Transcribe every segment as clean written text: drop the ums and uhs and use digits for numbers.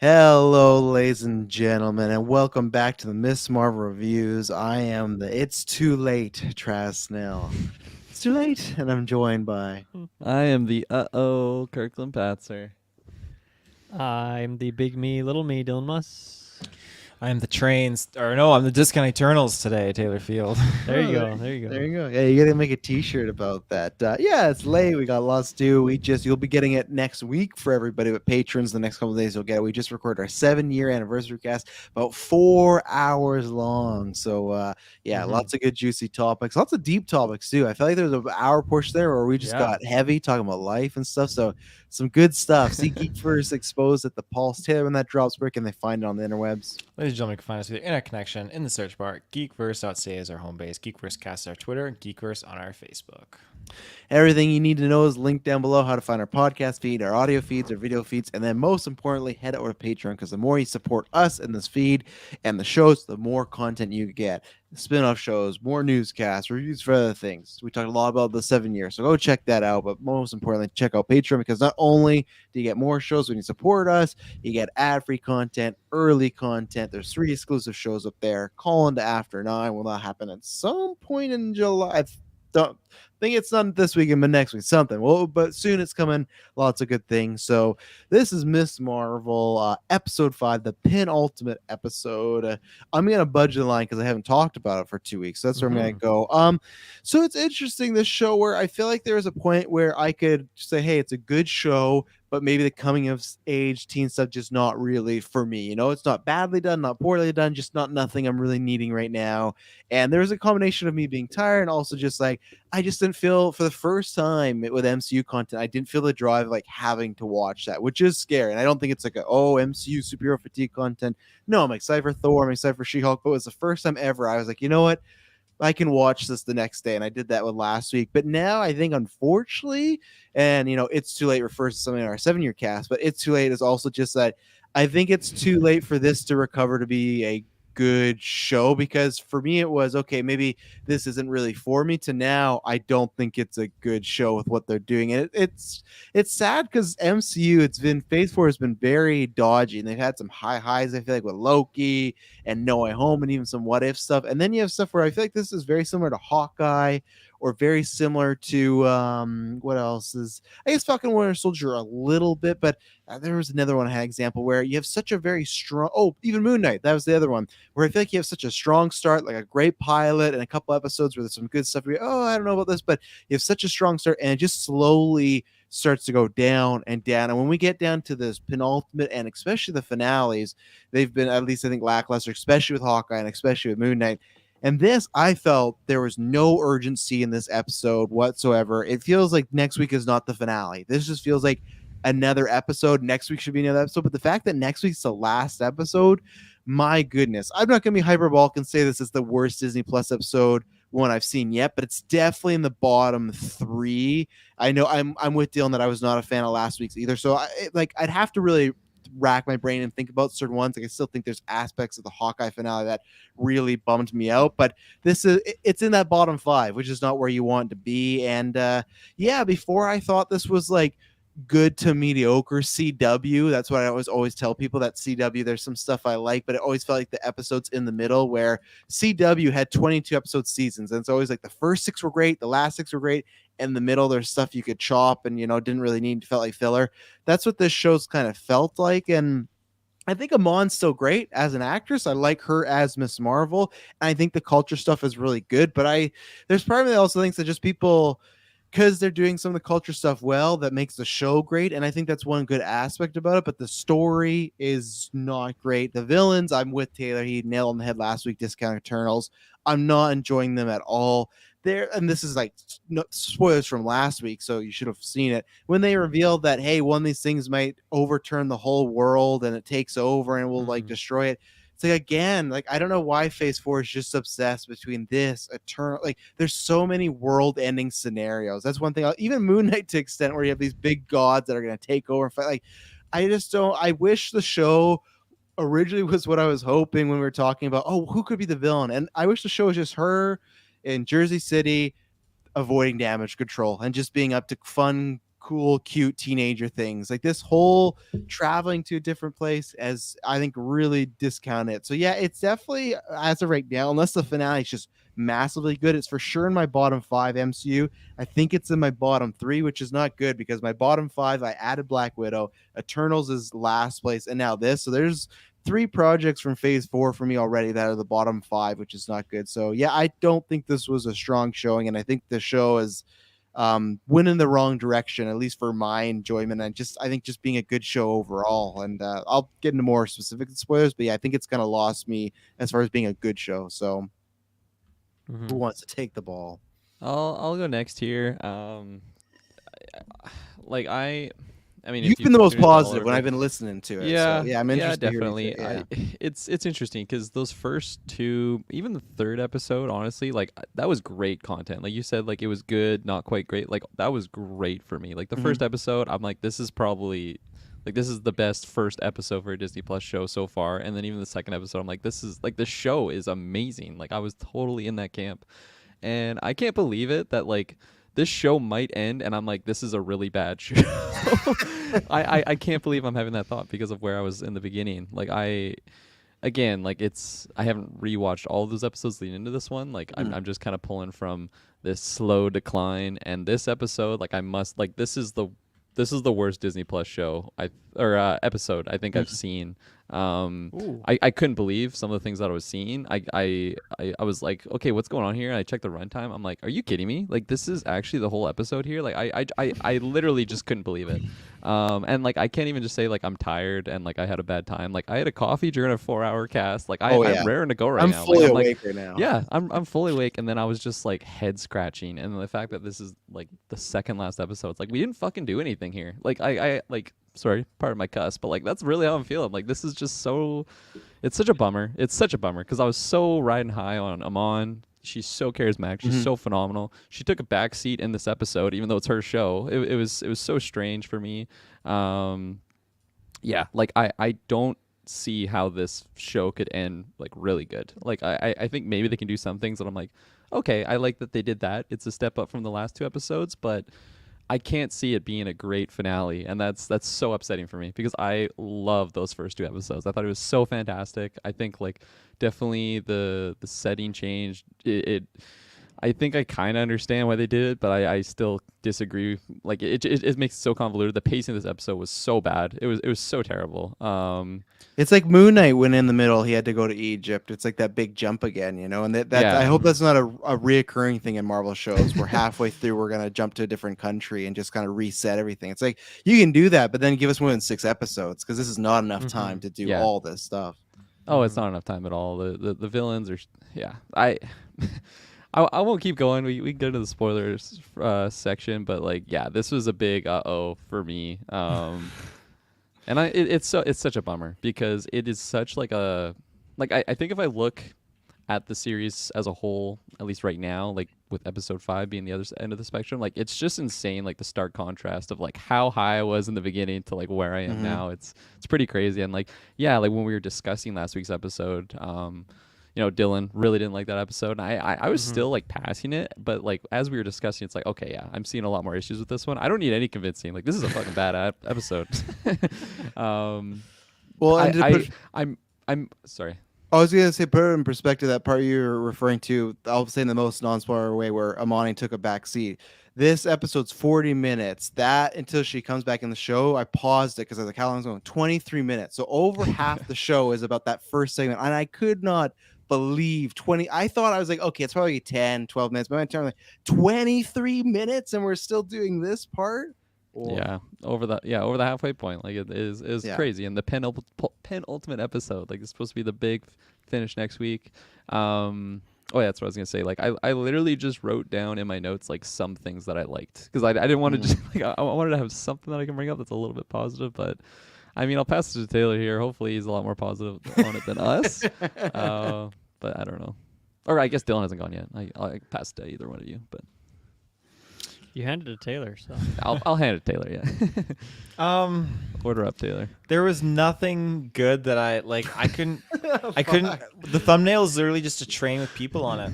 Hello, ladies and gentlemen, and welcome back to the Miss Marvel Reviews. I am the It's Too Late, Travis Snell. It's too late, and I'm joined by... I am the Kirklin Patzer. I'm the big me, little me, Dylan Muss. I'm the trains, or no, I'm the Discount Eternals today, Taylor Field. There you go. There you go. There you go. Yeah, you gotta make a T-shirt about that. Yeah, it's late. We got lots to do. You'll be getting it next week for everybody, but patrons, the next couple of days you'll get it. We just recorded our 7-year anniversary cast, about 4 hours long. So lots of good juicy topics, lots of deep topics too. I feel like there was an hour push there where we just got heavy talking about life and stuff. So some good stuff. See GeekVerse exposed at the Pulse. Taylor, when that drops, where can they find it on the interwebs? Ladies and gentlemen, you can find us via Internet Connection in the search bar. GeekVerse.ca is our home base. GeekVerse is our Twitter, and GeekVerse on our Facebook. Everything you need to know is linked down below. How to find our podcast feed, our audio feeds, our video feeds, and then most importantly, head over to Patreon, because the more you support us in this feed and the shows, the more content you get. Spin-off shows, more newscasts, reviews for other things. We talked a lot about the 7 years, so go check that out. But most importantly, check out Patreon, because not only do you get more shows when you support us, you get ad-free content, early content. There's 3 exclusive shows up there. Call into After 9 will not happen at some point in July. I don't think it's not this weekend, but next week, something. Well, but soon it's coming. Lots of good things. So this is Miss Marvel, episode 5, the penultimate episode. I'm gonna budget the line because I haven't talked about it for 2 weeks. So that's where I'm gonna go. So it's interesting, this show, where I feel like there was a point where I could say, hey, it's a good show, but maybe the coming of age teen stuff just not really for me. You know, it's not badly done, not poorly done, just not nothing I'm really needing right now. And there's a combination of me being tired and also just like I just didn't feel, for the first time with MCU content, I didn't feel the drive like having to watch that, which is scary. And I don't think it's like MCU superhero fatigue content. No, I'm excited for Thor, I'm excited for She-Hulk, but it was the first time ever I was like, you know what? I can watch this the next day. And I did that with last week. But now I think, unfortunately, and It's Too Late refers to something in our 7-year cast, but It's Too Late is also just that I think it's too late for this to recover to be a good show, because for me it was okay, maybe this isn't really for me, to now I don't think it's a good show with what they're doing. And it's sad because MCU, it's been Phase 4 has been very dodgy, and they've had some high highs, I feel like, with Loki and No Way Home and even some What If stuff, and then you have stuff where I feel like this is very similar to Hawkeye, or very similar to what else is, I guess, Falcon Winter Soldier a little bit, but there was another one I had example where you have such a very strong, even Moon Knight, that was the other one, where I feel like you have such a strong start, like a great pilot and a couple episodes where there's some good stuff where I don't know about this, but you have such a strong start and it just slowly starts to go down and down. And when we get down to this penultimate and especially the finales, they've been, at least I think, lackluster, especially with Hawkeye and especially with Moon Knight. And this, I felt there was no urgency in this episode whatsoever. It feels like next week is not the finale. This just feels like another episode. Next week should be another episode. But the fact that next week's the last episode, my goodness. I'm not going to be hyperbolic and say this is the worst Disney Plus episode one I've seen yet, but it's definitely in the bottom 3. I know I'm with Dylan that I was not a fan of last week's either. So I'd have to really rack my brain and think about certain ones. Like, I still think there's aspects of the Hawkeye finale that really bummed me out, but it's in that bottom 5, which is not where you want to be. And before I thought this was like good to mediocre CW. That's what I always tell people, that CW, there's some stuff I like, but it always felt like the episodes in the middle, where CW had 22 episode seasons, and it's always like the first 6 were great, the last 6 were great, in the middle there's stuff you could chop and didn't really need, felt like filler. That's what this show's kind of felt like. And I think Amon's still great as an actress. I like her as Miss Marvel, and I think the culture stuff is really good, but there's part of me that also thinks that just people, because they're doing some of the culture stuff well, that makes the show great. And I think that's one good aspect about it, but the story is not great. The villains, I'm with Taylor. He nailed on the head last week, Discount Eternals. I'm not enjoying them at all. And this is like no spoilers from last week, so you should have seen it. When they revealed that, hey, one of these things might overturn the whole world and it takes over and will like destroy it. It's like, again, like, I don't know why Phase 4 is just obsessed between this eternal, like, there's so many world-ending scenarios. That's one thing. Even Moon Knight, to extent where you have these big gods that are going to take over and fight. Like, I just don't. I wish the show originally was what I was hoping when we were talking about, who could be the villain, and I wish the show was just her in Jersey City avoiding damage control and just being up to fun cool, cute teenager things. Like this whole traveling to a different place, as I think, really discount it. So yeah, it's definitely, as of right now, unless the finale is just massively good, it's for sure in my bottom 5 MCU. I think it's in my bottom 3, which is not good because my bottom 5, I added Black Widow, Eternals is last place, and now this. So there's 3 projects from Phase 4 for me already that are the bottom 5, which is not good. So yeah, I don't think this was a strong showing, and I think the show is went in the wrong direction, at least for my enjoyment. And I think just being a good show overall. And I'll get into more specific spoilers, but yeah, I think it's kind of lost me as far as being a good show. So who wants to take the ball? I'll go next here. Like I mean, You've if been the most continued that positive when order- I've been listening to it. Yeah, So yeah, I'm yeah, interested to hear what definitely. you say. Yeah. It's interesting because those first 2, even the third episode, honestly, like that was great content. Like you said, like it was good, not quite great. Like that was great for me. Like the first episode, I'm like, this is probably like this is the best first episode for a Disney Plus show so far. And then even the second episode, I'm like, this is like the show is amazing. Like I was totally in that camp, and I can't believe it that like this show might end and I'm like, this is a really bad show. I can't believe I'm having that thought because of where I was in the beginning. Like again, like I haven't rewatched all of those episodes leading into this one. Like I'm just kind of pulling from this slow decline, and this episode, like I must, like this is the worst Disney Plus show episode I think I've seen. I couldn't believe some of the things that I was seeing. I was like, okay, what's going on here? And I checked the runtime. I'm like, are you kidding me? Like this is actually the whole episode here. Like I literally just couldn't believe it. And like I can't even just say like I'm tired and like I had a bad time. Like I had a coffee during a 4-hour cast. Like I'm raring to go right I'm now. fully like, awake right now. Yeah, I'm fully awake, and then I was just like head scratching, and the fact that this is like the second last episode, it's like we didn't fucking do anything here. Like I like, sorry, pardon my cuss, but like that's really how I'm feeling. Like this is just so, it's such a bummer. It's such a bummer because I was so riding high on Amon. She's so charismatic. She's so phenomenal. She took a back seat in this episode, even though it's her show. It was so strange for me. Yeah, like I don't see how this show could end like really good. Like I think maybe they can do some things that I'm like, okay, I like that they did that. It's a step up from the last 2 episodes, but I can't see it being a great finale, and that's so upsetting for me because I love those first 2 episodes. I thought it was so fantastic. I think like definitely the setting changed. I think I kind of understand why they did it, but I still disagree. Like it makes it so convoluted. The pacing of this episode was so bad. It was so terrible. It's like Moon Knight when in the middle he had to go to Egypt. It's like that big jump again, you know. And that Yeah. I hope that's not a reoccurring thing in Marvel shows where halfway through we're gonna jump to a different country and just kind of reset everything. It's like you can do that, but then give us more than 6 episodes because this is not enough time to do Yeah. all this stuff. Oh, it's not enough time at all. The villains are yeah. I won't keep going. We can go to the spoilers section, but like yeah, this was a big uh-oh for me. And it's such a bummer because it is such like a like I think if I look at the series as a whole, at least right now, like with episode 5 being the other end of the spectrum, like it's just insane, like the stark contrast of like how high I was in the beginning to like where I am now. It's pretty crazy. And like yeah, like when we were discussing last week's episode, you know, Dylan really didn't like that episode. And I was still like passing it, but like as we were discussing, it's like, okay, yeah, I'm seeing a lot more issues with this one. I don't need any convincing. Like this is a fucking bad episode. Well, and I'm sorry. I was gonna say, put it in perspective, that part you were referring to, I'll say in the most non-spoiler way, where Amani took a back seat. This episode's 40 minutes. That until she comes back in the show, I paused it because I was like, how long is it going? 23 minutes. So over half the show is about that first segment. And I could not believe 20. I thought, I was like, okay, it's probably 10, 12 minutes. But my turn, like 23 minutes and we're still doing this part. Or, Yeah, over the halfway point, like it is Yeah. crazy. And the penultimate episode, like it's supposed to be the big finish next week. Oh yeah, that's what I was gonna say. Like I literally just wrote down in my notes like some things that I liked because I didn't want to just like I wanted to have something that I can bring up that's a little bit positive. But I mean, I'll pass it to Taylor here. Hopefully, he's a lot more positive on it than us. But I don't know. Or I guess Dylan hasn't gone yet. I'll pass it to either one of you, but. You handed it to Taylor, so I'll hand it to Taylor. Yeah. Order up, Taylor. There was nothing good that I like. I couldn't. The thumbnail is literally just a train with people on it.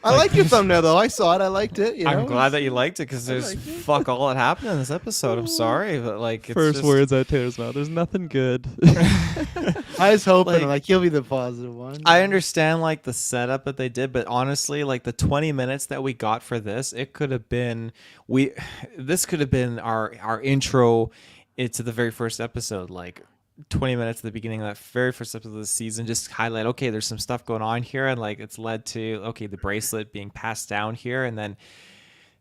I like your thumbnail though. I saw it. I liked it. You know? I'm glad that you liked it because there's liked it. fuck all that happened in this episode. I'm sorry, but like it's First just, words out Taylor's mouth. There's nothing good. I was hoping Like- like he'll be the positive one. I understand like the setup that they did, but honestly, like the 20 minutes that we got for this, it could have been this could have been our intro into the very first episode, like 20 minutes at the beginning of that very first episode of the season, just highlight, okay, there's some stuff going on here, and like it's led to, okay, the bracelet being passed down here, and then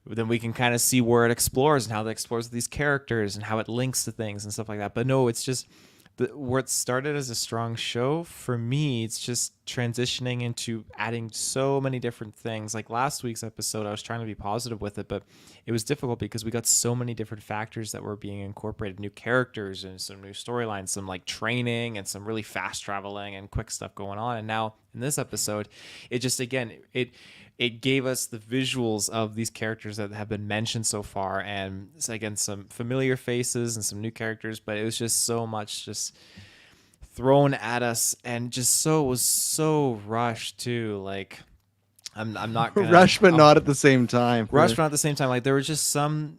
we can kind of see where it explores and how it explores these characters and how it links to things and stuff like that. But no, it's just where it started as a strong show, for me, it's just transitioning into adding so many different things. Like last week's episode, I was trying to be positive with it, but it was difficult because we got so many different factors that were being incorporated, new characters and some new storylines, some like training and some really fast traveling and quick stuff going on. And now in this episode, it just, again, it gave us the visuals of these characters that have been mentioned so far, and again, some familiar faces and some new characters, but it was just so much just thrown at us, and just was so rushed too. Like I'm not gonna Rush, but not at the same time. rush, but not at the same time. Like there was just some.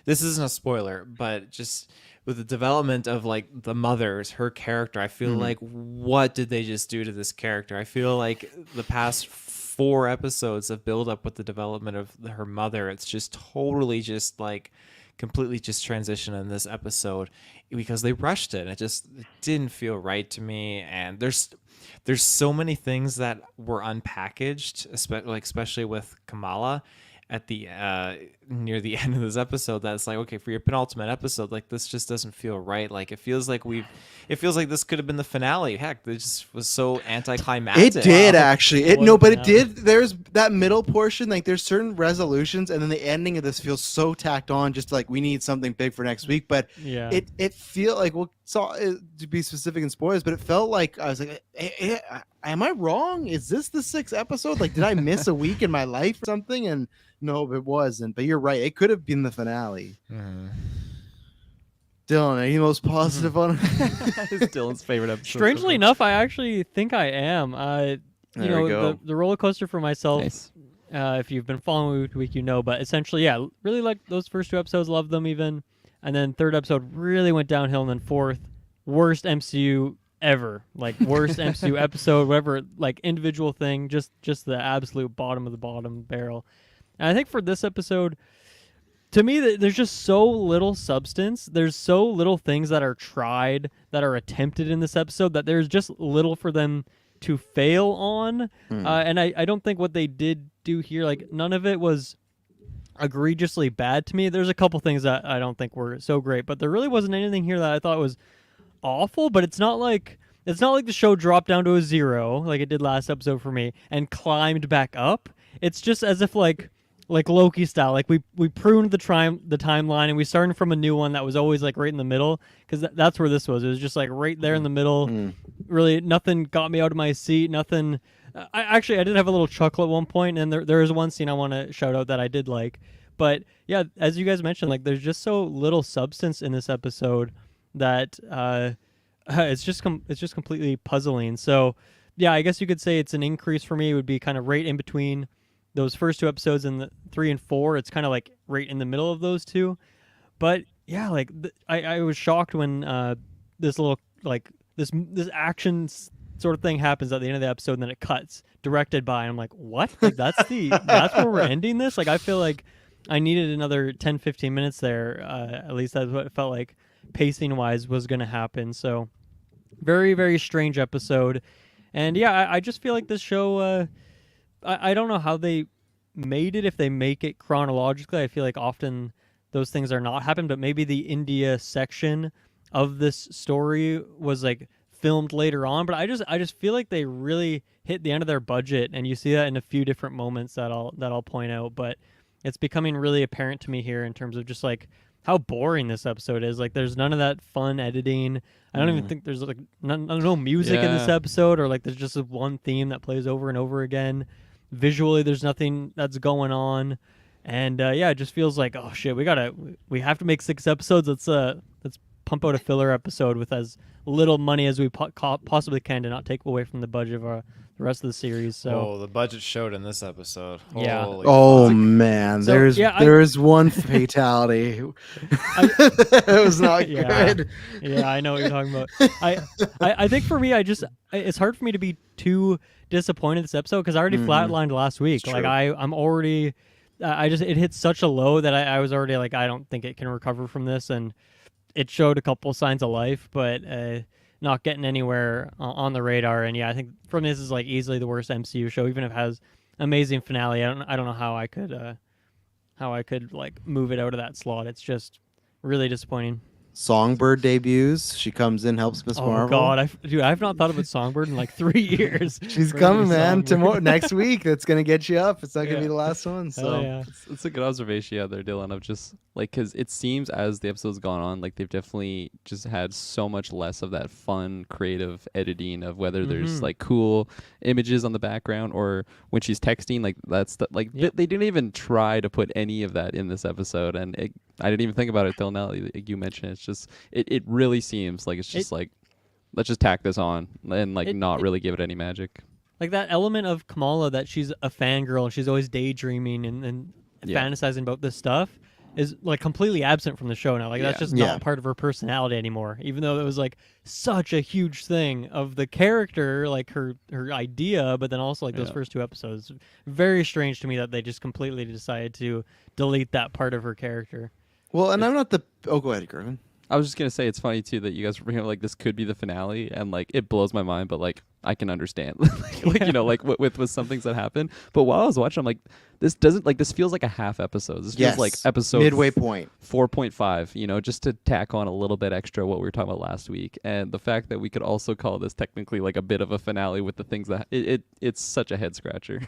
This isn't a spoiler, but just with the development of like the mother's, her character, I feel like, what did they just do to this character? I feel like the past 4 episodes of build up with the development of her mother, it's just totally just like completely just transition in this episode because they rushed it. It didn't feel right to me. And there's so many things that were unpackaged, especially with Kamala at the near the end of this episode, that's like, okay, for your penultimate episode, like this just doesn't feel right. Like it feels like this could have been the finale. Heck, this just was so anticlimactic. It did actually. But it Wow. did. There's that middle portion. Like there's certain resolutions, and then the ending of this feels so tacked on. Just like we need something big for next week. But Yeah. it feel like to be specific in spoilers, but it felt like I was like, am I wrong? Is this the 6th episode? Like, did I miss a week in my life or something? And no, it wasn't. But you're right. It could have been the finale. Dylan, are you most positive on it? It's Dylan's favorite episode. Strangely enough, I actually think I am. You There we know, go. the roller coaster for myself. Nice. If you've been following week to week, you know. But essentially, yeah, really like those first 2 episodes. Loved them even, and then 3rd episode really went downhill. And then 4th, worst MCU ever. Like worst MCU episode, whatever. Like individual thing, just the absolute bottom of the bottom barrel. And I think for this episode, to me, there's just so little substance. There's so little things that are tried, that are attempted in this episode, that there's just little for them to fail on. And I don't think what they did do here, like none of it was egregiously bad to me. There's a couple things that I don't think were so great, but there really wasn't anything here that I thought was awful. But it's not like the show dropped down to a 0 like it did last episode for me and climbed back up. It's just as if like Loki style, like we pruned the timeline and we started from a new one that was always like right in the middle, because that's where this was. It was just like right there in the middle. Really, nothing got me out of my seat. Nothing. I did have a little chuckle at one point, and there is one scene I want to shout out that I did like. But yeah, as you guys mentioned, like there's just so little substance in this episode that it's just completely puzzling. So yeah, I guess you could say it's an increase for me. It would be kind of right in between those first 2 episodes and the 3 and 4. It's kind of like right in the middle of those 2. But yeah, like I was shocked when this little like this action sort of thing happens at the end of the episode, and then it cuts directed by, and I'm like, what? Like that's where we're ending this? Like I feel like I needed another 10-15 minutes there. At least that's what it felt like pacing wise was going to happen. So very, very strange episode. And yeah, I just feel like this show, I don't know how they made it, if they make it chronologically. I feel like often those things are not happening, but maybe the India section of this story was like filmed later on. But I just feel like they really hit the end of their budget, and you see that in a few different moments that I'll point out. But it's becoming really apparent to me here in terms of just like how boring this episode is. Like there's none of that fun editing. I don't even think there's like no music in this Yeah. episode, or like there's just this one theme that plays over and over again. Visually, there's nothing that's going on, and yeah, it just feels like, oh shit, we have to make 6 episodes. Let's pump out a filler episode with as little money as we possibly can to not take away from the budget of the rest of the series. So the budget showed in this episode. Yeah. Holy Oh fuck. man, So, there's yeah, there's one fatality. It was not Yeah. good. Yeah, I know what you're talking about. I think for me, it's hard for me to be too disappointed this episode because I already flatlined last week. It's Like true. I'm already, it hit such a low that I was already like, I don't think it can recover from this, and it showed a couple signs of life, but not getting anywhere on the radar. And yeah, I think from this is like easily the worst MCU show, even if it has amazing finale. I don't know how I could like move it out of that slot. It's just really disappointing. Songbird debuts. She comes in, helps Miss Oh Marvel. God, I've not thought about Songbird in like 3 years. She's Bring me coming, man. Songbird. Tomorrow, next week. That's gonna get you up. It's not gonna Yeah. be the last one. So Hell yeah. It's a good observation out there, Dylan, of just like, because it seems as the episode's gone on, like they've definitely just had so much less of that fun, creative editing of whether there's like cool images on the background or when she's texting, like that's the like Yep. they didn't even try to put any of that in this episode, and I didn't even think about it till now. Like you mentioned, it's just it really seems like it's just like let's just tack this on and like not really give it any magic. Like that element of Kamala that she's a fangirl and she's always daydreaming and Yeah. fantasizing about this stuff is like completely absent from the show now. Like that's just Yeah. not part of her personality anymore. Even though it was like such a huge thing of the character, like her idea, but then also like those Yeah. first 2 episodes. Very strange to me that they just completely decided to delete that part of her character. well, and I'm not the. Oh, go ahead, Kirklin. I was just gonna say it's funny too that you guys were bringing up like this could be the finale, and like it blows my mind, but like I can understand, like you know, like with some things that happen. But while I was watching, I'm like, this doesn't like this feels like a half episode. This feels like episode midway point. 4.5, you know, just to tack on a little bit extra what we were talking about last week, and the fact that we could also call this technically like a bit of a finale with the things that it's such a head scratcher.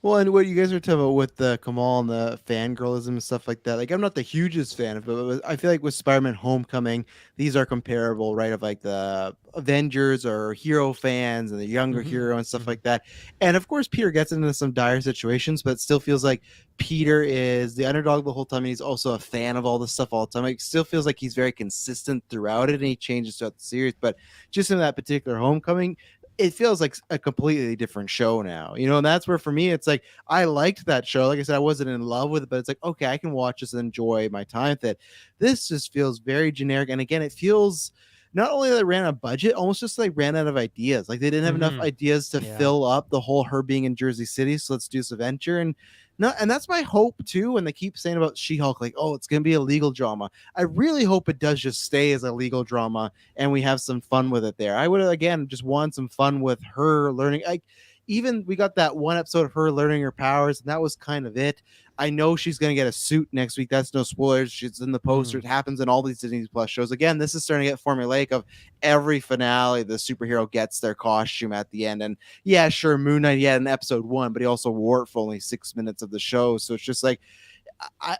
Well, and what you guys were talking about with the Kamal and the fangirlism and stuff like that, like I'm not the hugest fan of it, but I feel like with Spider-Man Homecoming, these are comparable, right? Of like the Avengers or hero fans and the younger hero and stuff like that. And of course, Peter gets into some dire situations, but it still feels like Peter is the underdog the whole time. And he's also a fan of all this stuff all the time. It still feels like he's very consistent throughout it, and he changes throughout the series. But just in that particular Homecoming, it feels like a completely different show now, you know, and that's where for me it's like I liked that show. Like I said, I wasn't in love with it, but it's like, okay, I can watch this and enjoy my time with it. This just feels very generic, and again, it feels not only that they ran out of budget, almost just like ran out of ideas. Like they didn't have enough ideas to Yeah. fill up the whole her being in Jersey City, so let's do this adventure. And that's my hope too. When they keep saying about She-Hulk, like, oh, it's gonna be a legal drama. I really hope it does just stay as a legal drama and we have some fun with it there. I would again just want some fun with her learning. Like, even we got that one episode of her learning her powers, and that was kind of it. I know she's gonna get a suit next week. That's no spoilers. She's in the poster. It happens in all these Disney Plus shows. Again, this is starting to get formulaic of every finale, the superhero gets their costume at the end. And yeah, sure, Moon Knight, he had an episode 1, but he also wore it for only 6 minutes of the show. So it's just like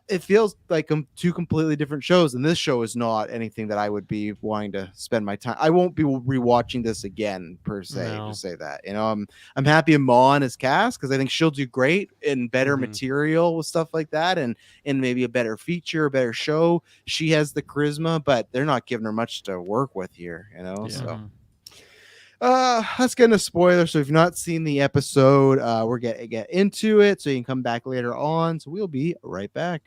it feels like 2 completely different shows, and this show is not anything that I would be wanting to spend my time. I won't be rewatching this again per se. No. To say that, you know, I'm happy Amon is cast because I think she'll do great in better material with stuff like that, and maybe a better feature, a better show. She has the charisma, but they're not giving her much to work with here, you know. Yeah. So. Let's get into spoilers. So if you've not seen the episode, we're get into it, so you can come back later on. So we'll be right back.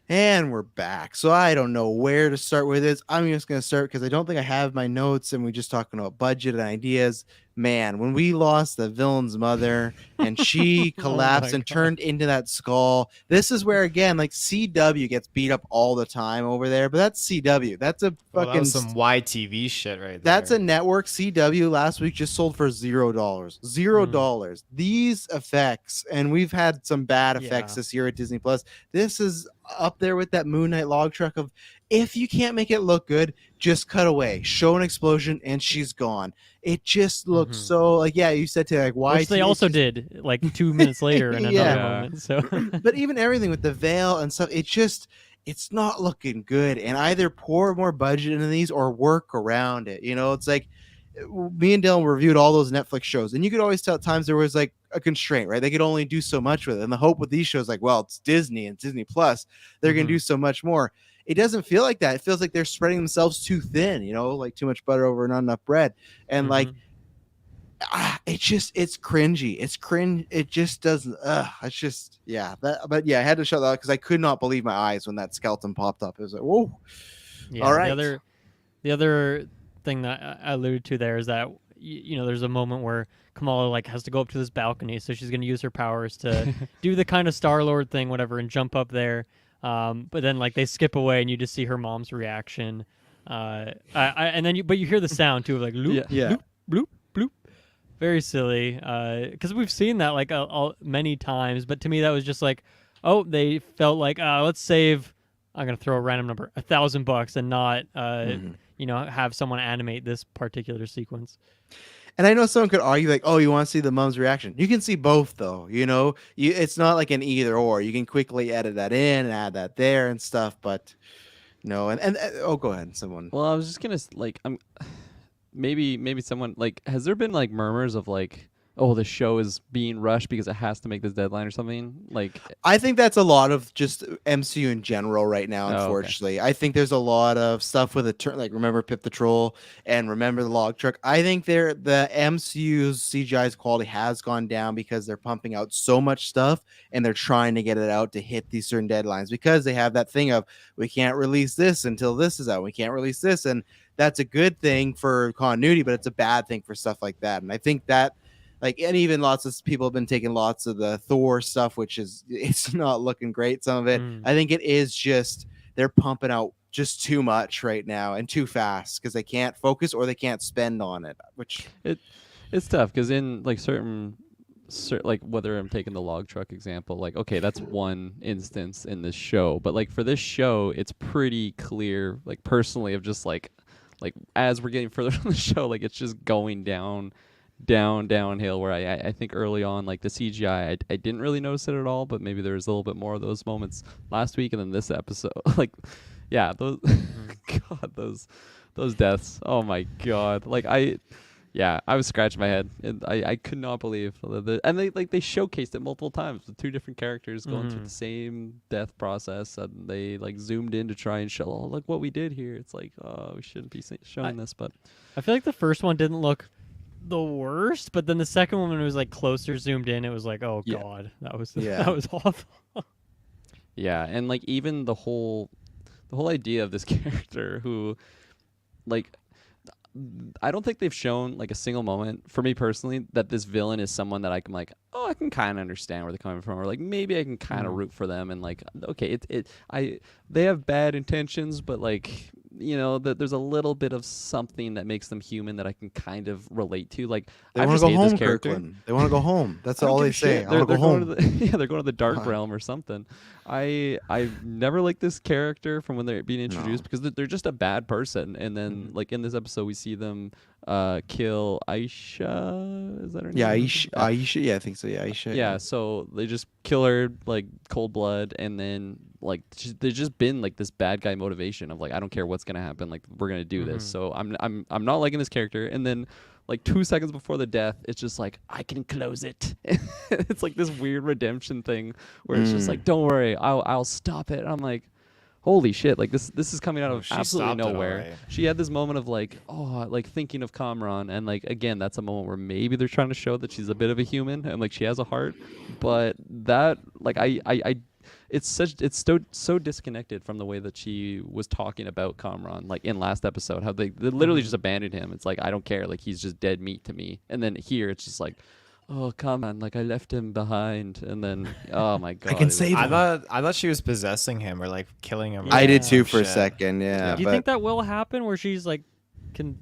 And we're back. So I don't know where to start with this. I'm just going to start because I don't think I have my notes, and we're just talking about budget and ideas. Man, when we lost the villain's mother and she collapsed and turned into that skull, this is where, again, like CW gets beat up all the time over there, but that's CW. That's a Well, fucking that was some YTV shit right there. that's a network. CW last week just sold for $0. $0. These effects, and we've had some bad effects this year at Disney Plus. This is up there with that Moon Knight log truck of, if you can't make it look good, just cut away, show an explosion, and she's gone. It just looks so like, yeah, you said to like why Which they also did like 2 minutes later in another Yeah. moment. So but even everything with the veil and stuff, it's not looking good. And either pour more budget into these or work around it. You know, it's like me and Dylan reviewed all those Netflix shows, and you could always tell at times there was like a constraint, right? They could only do so much with it. And the hope with these shows, like, well, it's Disney and Disney Plus, they're gonna do so much more. it doesn't feel like that. It feels like they're spreading themselves too thin, you know, like too much butter over not enough bread. And like, it's cringy. It's cringe. It just doesn't. It's just, yeah. But yeah, I had to shut that out because I could not believe my eyes when that skeleton popped up. It was like, whoa. Yeah, All right. The other thing that I alluded to there is that you know there's a moment where Kamala like has to go up to this balcony, so she's going to use her powers to do the kind of Star-Lord thing, whatever, and jump up there. But then like they skip away, and you just see her mom's reaction. And then but you hear the sound too, of like loop, Yeah. bloop, bloop, bloop. Very silly, because we've seen that like many times. But to me, that was just like, oh, they felt like let's save. I'm gonna throw a random number, $1,000, and not you know, have someone animate this particular sequence. And I know someone could argue like, oh, you want to see the mom's reaction? You can see both though. You know, it's not like an either or. You can quickly edit that in and add that there and stuff. But no, and oh, go ahead, someone. Well, I was just gonna like, I'm maybe someone like, has there been like murmurs of like, oh, the show is being rushed because it has to make this deadline or something? Like, I think that's a lot of just MCU in general right now. Oh, okay. Unfortunately, I think there's a lot of stuff with like remember Pip the Troll and remember the log truck. I think the MCU's CGI's quality has gone down because they're pumping out so much stuff and they're trying to get it out to hit these certain deadlines because they have that thing of we can't release this until this is out. We can't release this, and that's a good thing for continuity, but it's a bad thing for stuff like that. And I think that. Like, and even lots of people have been taking lots of the Thor stuff, which is, it's not looking great. Some of it, I think it is just, they're pumping out just too much right now and too fast because they can't focus or they can't spend on it, which it's tough because in like certain like whether I'm taking the log truck example, like, okay, that's one instance in this show, but like for this show, it's pretty clear, like personally, of just like as we're getting further on the show, like it's just going downhill where I think early on, like the CGI, I didn't really notice it at all, but maybe there's a little bit more of those moments last week and then this episode. Like, yeah, those God, those deaths. Oh my God. Like I was scratching my head. I could not believe and they showcased it multiple times with two different characters going through the same death process, and they like zoomed in to try and show, oh, look what we did here. It's like, oh, we shouldn't be showing this, but I feel like the first one didn't look the worst, but then the second one, when it was like closer zoomed in, it was like, oh God, that was awful. Yeah, and like even the whole idea of this character who, like, I don't think they've shown like a single moment for me personally that this villain is someone that I can like, oh, I can kind of understand where they're coming from, or like maybe I can kind of root for them, and like, okay, they have bad intentions, but like, you know, that there's a little bit of something that makes them human that I can kind of relate to. Like, they want to go home, Kirklin. They want to go home. That's all they say. I want to go home. They're going to the dark realm or something. I've never liked this character from when they're being introduced because they're just a bad person. And then like in this episode, we see them kill Aisha. Is that her name? Yeah, Aisha. Yeah, I think so. Yeah, Aisha. Yeah, so they just kill her like cold blood, and then like there's just been like this bad guy motivation of like, I don't care what's gonna happen, like we're gonna do this. So I'm not liking this character. And then like 2 seconds before the death, it's just like, I can close it. It's like this weird redemption thing where it's just like, don't worry, I'll stop it. And I'm like, holy shit, like this is coming out of absolutely nowhere. Right. She had this moment of like, oh, like thinking of Kamran, and like again, that's a moment where maybe they're trying to show that she's a bit of a human and like she has a heart, but that like it's so disconnected from the way that she was talking about Kamran, like in last episode, how they literally just abandoned him. It's like, I don't care, like he's just dead meat to me. And then here it's just like, oh, come on, like I left him behind, and then oh my God, I can save him. I thought she was possessing him or like killing him. I did too for a second. Yeah. Do you think that will happen where she's like can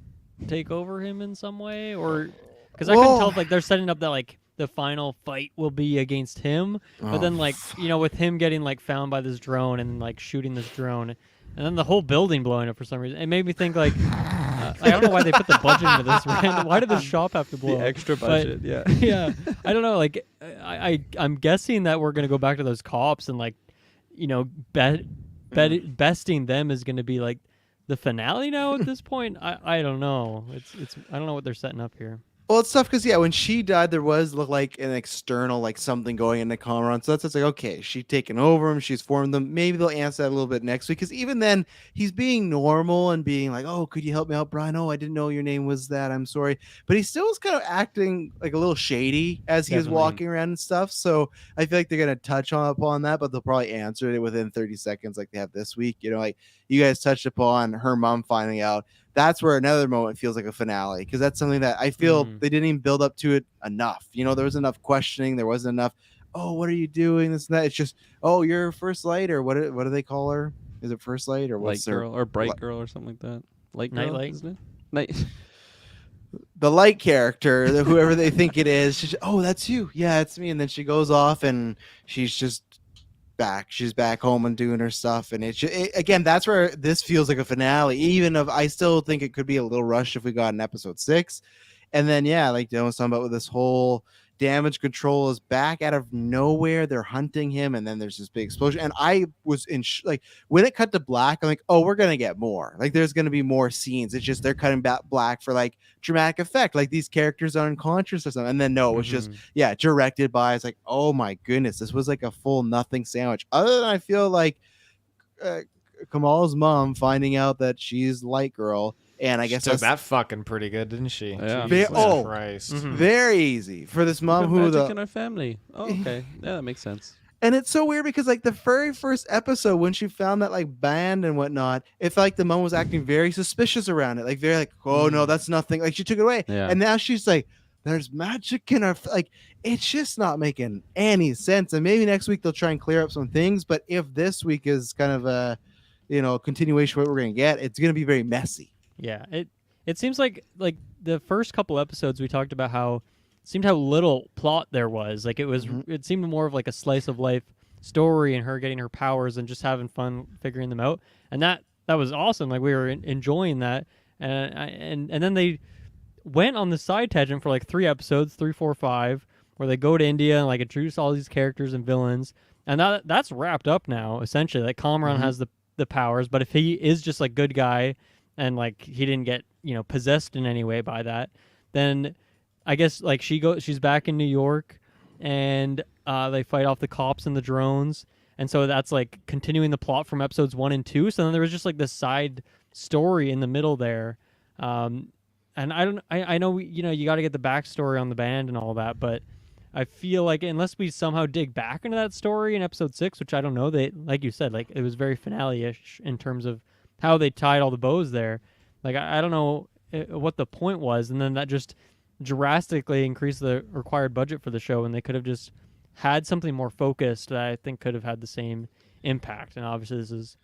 take over him in some way, or because I couldn't tell if like they're setting up that like the final fight will be against him, but then like, you know, with him getting like found by this drone and like shooting this drone, and then the whole building blowing up for some reason, it made me think like. I don't know why they put the budget into this. Why did the shop have to blow? The extra budget, yeah. Yeah, I don't know. Like, I'm guessing that we're gonna go back to those cops and like, you know, besting them is gonna be like the finale now at this point. I don't know. It's I don't know what they're setting up here. Well, it's tough because when she died, there was like an external like something going into Cameron. So that's just like okay, she's taken over him, she's formed them. Maybe they'll answer that a little bit next week because even then he's being normal and being like, oh, could you help me out, Brian? Oh, I didn't know your name was that. I'm sorry, but he still was kind of acting like a little shady as he was Definitely. walking around and stuff. So I feel like they're gonna touch upon that, but they'll probably answer it within 30 seconds, like they have this week. Like you guys touched upon her mom finding out. That's where another moment feels like a finale because that's something that I feel they didn't even build up to it enough. There was enough questioning, there wasn't enough. Oh, what are you doing? This and that. It's just, oh, you're first light, or what do they call her? Is it first light or Light what's her girl or bright girl or something like that. Light girl, Nightlight. isn't it? Night. the light character, whoever they think it is? She's, oh, that's you. Yeah, it's me. And then she goes off and she's just back. She's back home and doing her stuff. And again, that's where this feels like a finale. Even if I still think it could be a little rushed if we got an episode 6. And then like Dylan was talking about with this whole damage control is back out of nowhere. They're hunting him, and then there's this big explosion. And I was in like when it cut to black, I'm like, oh, we're gonna get more. Like there's gonna be more scenes. It's just they're cutting back black for like dramatic effect. Like these characters are unconscious or something. And then no, it's just directed by. It's like, oh my goodness, this was like a full nothing sandwich. Other than I feel like Kamal's mom finding out that she's Light Girl. And I guess took that fucking pretty good, didn't she? Yeah. Jesus Oh, Christ. very easy for this mom We who have magic in our family. Oh, okay. Yeah, that makes sense. And it's so weird because like the very first episode when she found that like band and whatnot, it felt like the mom was acting very suspicious around it. Like very like, oh no, that's nothing. Like she took it away. Yeah. And now she's like, there's magic in our like it's just not making any sense. And maybe next week they'll try and clear up some things. But if this week is kind of a continuation of what we're gonna get, it's gonna be very messy. Yeah, it seems like the first couple episodes we talked about how it seemed how little plot there was. Like it seemed more of like a slice of life story and her getting her powers and just having fun figuring them out. And that was awesome. Like we were enjoying that. And then they went on the side tangent for like 3 episodes, 3, 4, 5, where they go to India and like introduce all these characters and villains. And that's wrapped up now essentially. Like Kamran has the powers, but if he is just like good guy and like he didn't get possessed in any way by that, then I guess like she's back in New York and they fight off the cops and the drones, and so that's like continuing the plot from episodes 1 and 2. So then there was just like this side story in the middle there, and I know you got to get the backstory on the band and all that, but I feel like unless we somehow dig back into that story in episode 6, which I don't know, they like you said, like it was very finale-ish in terms of how they tied all the bows there. Like I don't know what the point was, and then that just drastically increased the required budget for the show, and they could have just had something more focused that I think could have had the same impact. And obviously this is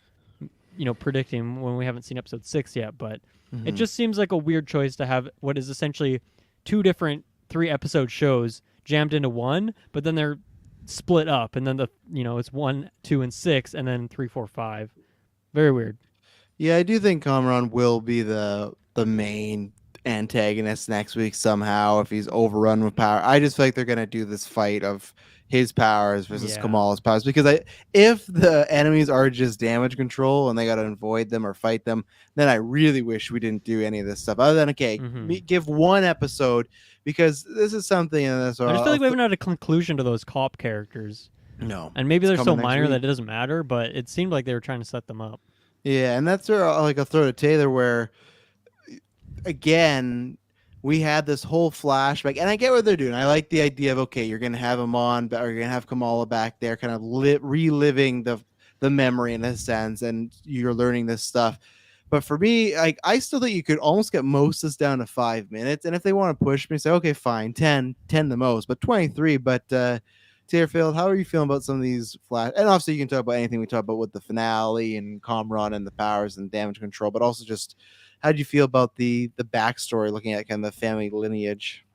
predicting when we haven't seen episode 6 yet, but it just seems like a weird choice to have what is essentially 2 different 3 episode shows jammed into one, but then they're split up, and then it's 1, 2, and 6, and then 3, 4, 5. Very weird. Yeah, I do think Kamran will be the main antagonist next week somehow if he's overrun with power. I just feel like they're gonna do this fight of his powers versus Kamal's powers because if the enemies are just damage control and they gotta avoid them or fight them, then I really wish we didn't do any of this stuff. Other than give one episode because this is something. I just feel like we haven't had a conclusion to those cop characters. No, and maybe they're so minor that it doesn't matter, but it seemed like they were trying to set them up. Yeah, and that's where I'll throw to Taylor where, again, we had this whole flashback, and I get what they're doing. I like the idea of, okay, you're going to have him on, or you're going to have Kamala back there kind of reliving the memory in a sense, and you're learning this stuff. But for me, I still think you could almost get most of this down to 5 minutes, and if they want to push me, say, okay, fine, 10 the most, but 23, but... Taylorfield, how are you feeling about some of these flash? And obviously, you can talk about anything we talk about with the finale and Kamran and the powers and damage control, but also just how do you feel about the backstory, looking at kind of the family lineage?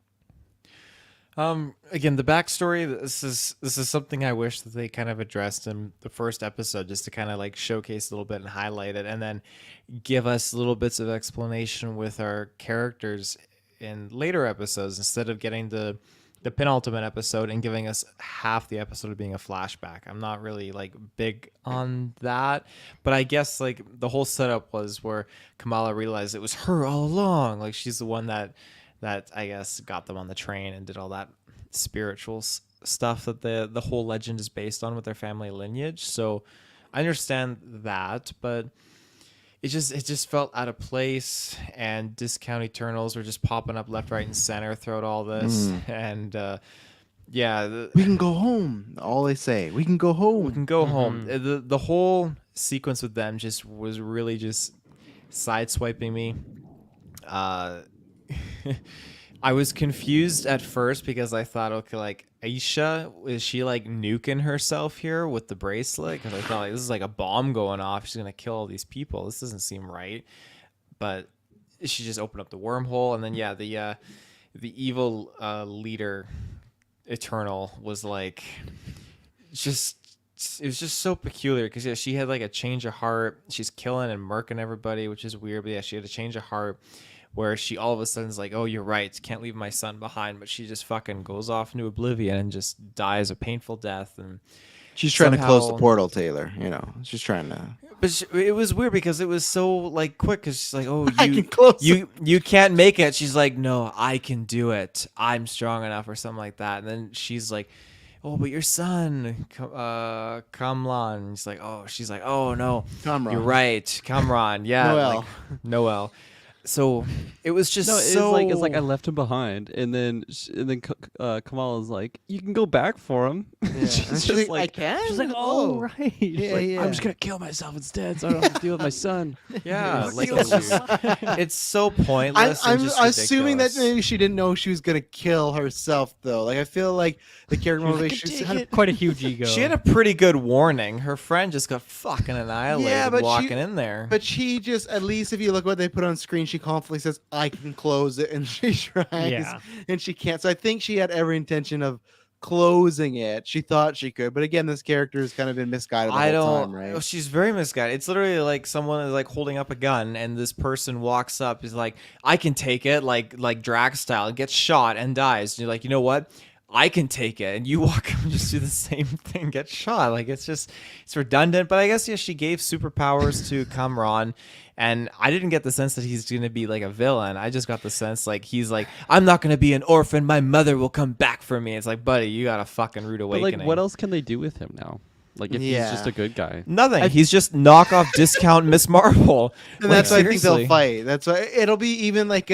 Again, the backstory. This is something I wish that they kind of addressed in the first episode, just to kind of like showcase a little bit and highlight it, and then give us little bits of explanation with our characters in later episodes instead of getting the penultimate episode and giving us half the episode of being a flashback. I'm not really like big on that, but I guess like the whole setup was where Kamala realized it was her all along. Like she's the one that that I guess got them on the train and did all that spiritual stuff that the whole legend is based on with their family lineage. So I understand that, but it just felt out of place, and discount Eternals were just popping up left, right, and center throughout all this, and We can go home. All they say, we can go home. we can go home. The whole sequence with them just was really just sideswiping me. I was confused at first because I thought, okay, like Aisha, is she like nuking herself here with the bracelet? Because I thought like, this is like a bomb going off. She's gonna kill all these people. This doesn't seem right. But she just opened up the wormhole, and then the evil leader, Eternal, was like just. It was just so peculiar because she had like a change of heart. She's killing and murking everybody, which is weird. But yeah, she had a change of heart where she all of a sudden is like, oh, you're right, can't leave my son behind. But she just fucking goes off into oblivion and just dies a painful death. And She's trying to close the somehow- portal, Taylor. She's trying to. But it was weird because it was so like quick. Because she's like, oh, I can close you can't make it. She's like, no, I can do it. I'm strong enough, or something like that. And then she's like, oh, but your son, Kamlan. He's like, oh, she's like, oh no, Kamran. you're right, Kamran. Yeah, Noel. like, Noel. So it was just No, so it's like I left him behind, and then Kamal is like, "You can go back for him." She's just I can. She's like, oh, right. I'm just gonna kill myself instead, so I don't have to deal with my son. yeah, like so it's, it's so pointless. and I'm just assuming that ridiculous. maybe she didn't know she was gonna kill herself, though. Like I feel like the character motivation is kind of. Quite a huge ego. She had a pretty good warning. Her friend just got fucking annihilated Yeah, but walking she- in there. But she just, at least if you look what they put on screen, she confidently says, "I can close it," and she tries, Yeah. and she can't. So I think she had every intention of closing it. She thought she could, but again, this character has kind of been misguided the I whole don't. time, right? Oh, she's very misguided. It's literally like someone is like holding up a gun, and this person walks up, is like, "I can take it," like Drax style, gets shot and dies. And you're like, you know what? I can take it, and you walk up and just do the same thing, get shot. Like it's redundant. But I guess she gave superpowers to Kamran, and I didn't get the sense that he's gonna be like a villain. I just got the sense like he's like, I'm not gonna be an orphan. My mother will come back for me. It's like, buddy, you got a fucking rude But awakening. like, what else can they do with him now? Like, if he's just a good guy. Nothing. He's just knockoff discount Miss Marvel. And that's why I think seriously. they'll fight. That's why it'll be even like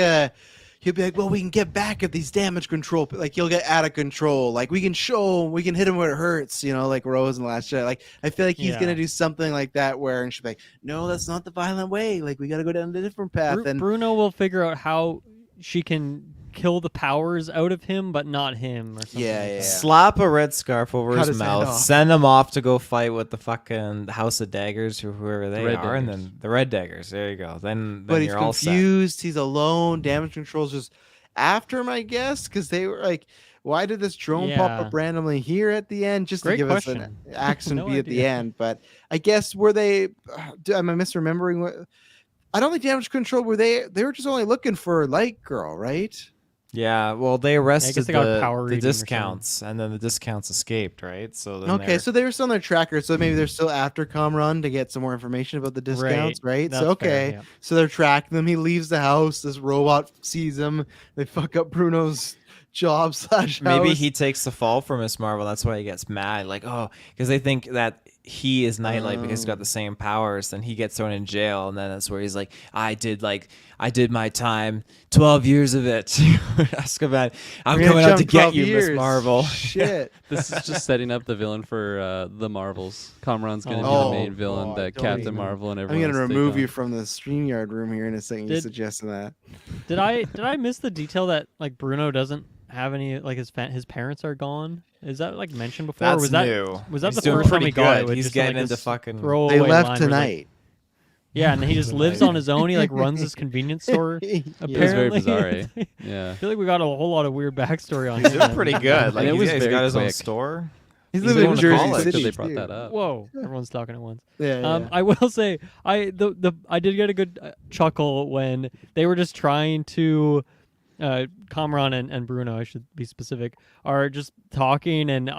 he'll be like, well, we can get back at these damage control. Like he'll get out of control. Like we can hit him where it hurts. Like Rose in the Last Jedi. Like I feel like he's gonna do something like that where and she'll be like, no, that's not the violent way. Like we got to go down a different path. And Bruno will figure out how she can kill the powers out of him, but not him, or something. Yeah, like yeah. that. Slap a red scarf over Cut his his hand mouth, off. send him off to go fight with the fucking House of Daggers or whoever they Red are, and Daggers. then the Red Daggers. There you go. Then but he's you're all set. confused. He's alone. Damage control's just after him, I guess, because they were like, why did this drone pop Yeah. up randomly here at the end just Great to give question. us an action No beat at the idea. end? But I guess were they? Am I misremembering? What? I don't think damage control were they? They were just only looking for Light Girl, right? Yeah, well, they arrested they got the power reading or something. discounts, and then the discounts escaped, right? So then Okay, so they were still on their tracker, so maybe they're still after Kamran to get some more information about the discounts, right? That's So okay, fair, yeah. so they're tracking them. He leaves the house. This robot sees him. They fuck up Bruno's job / maybe house. he takes the fall for Miss Marvel. That's why he gets mad. Like, oh, because they think that he is Nightlight because he's got the same powers. Then he gets thrown in jail, and then that's where he's like, I did my time, 12 years of it. Azkaban. I'm We're gonna coming out to jump get 12 you, Miss years. Marvel. Shit. This is just setting up the villain for the Marvels. Kamran's gonna be Oh, the main villain God, that don't Captain even. Marvel and I'm everyone. gonna has to take remove on. you from the StreamYard room here in a second. You Did- suggesting that? Did I miss the detail that like Bruno doesn't have any, like his parents are gone? Is that like mentioned before? That's or was that new. was that He's the doing first time pretty we got good. it? with He's just, getting like, into this fucking. throwaway They left line where, like- tonight. yeah, and he just lives on his own. He like runs this convenience store. It was Apparently, very bizarre. Yeah. I feel like we got a whole lot of weird backstory on He's him. doing pretty good. Like it was he's very got his own quick. store. He's He's living in going to Jersey college. City. They brought too. that up. Whoa, everyone's talking at once. Yeah, I will say I did get a good chuckle when they were just trying to Kamran and Bruno, I should be specific, are just talking and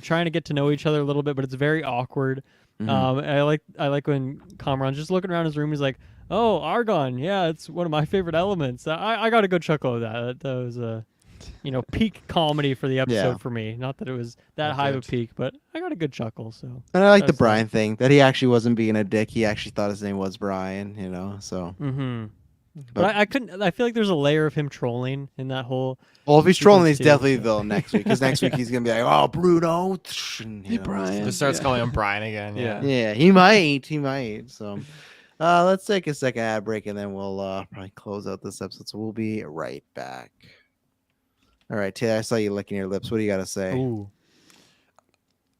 trying to get to know each other a little bit, but it's very awkward. I like when Kamran's just looking around his room. He's like, "Oh, argon, yeah, it's one of my favorite elements." I got a good chuckle of that. That was a peak comedy for the episode Yeah. for me. Not that it was that high of a peak, but I got a good chuckle. So. And I like the That's nice. Brian thing that he actually wasn't being a dick. He actually thought his name was Brian, So, Mm-hmm. But I couldn't. I feel like there's a layer of him trolling in that whole. well, if he's trolling, sequence he's too, definitely so. the next week. Because next week he's gonna be like, "Oh, Bruno, and, Hey, Brian. Just starts calling him Brian again. Yeah. Yeah, he might. He might. So, let's take a second ad break, and then we'll probably close out this episode. So we'll be right back. All right, Taylor, I saw you licking your lips. What do you got to say? Ooh.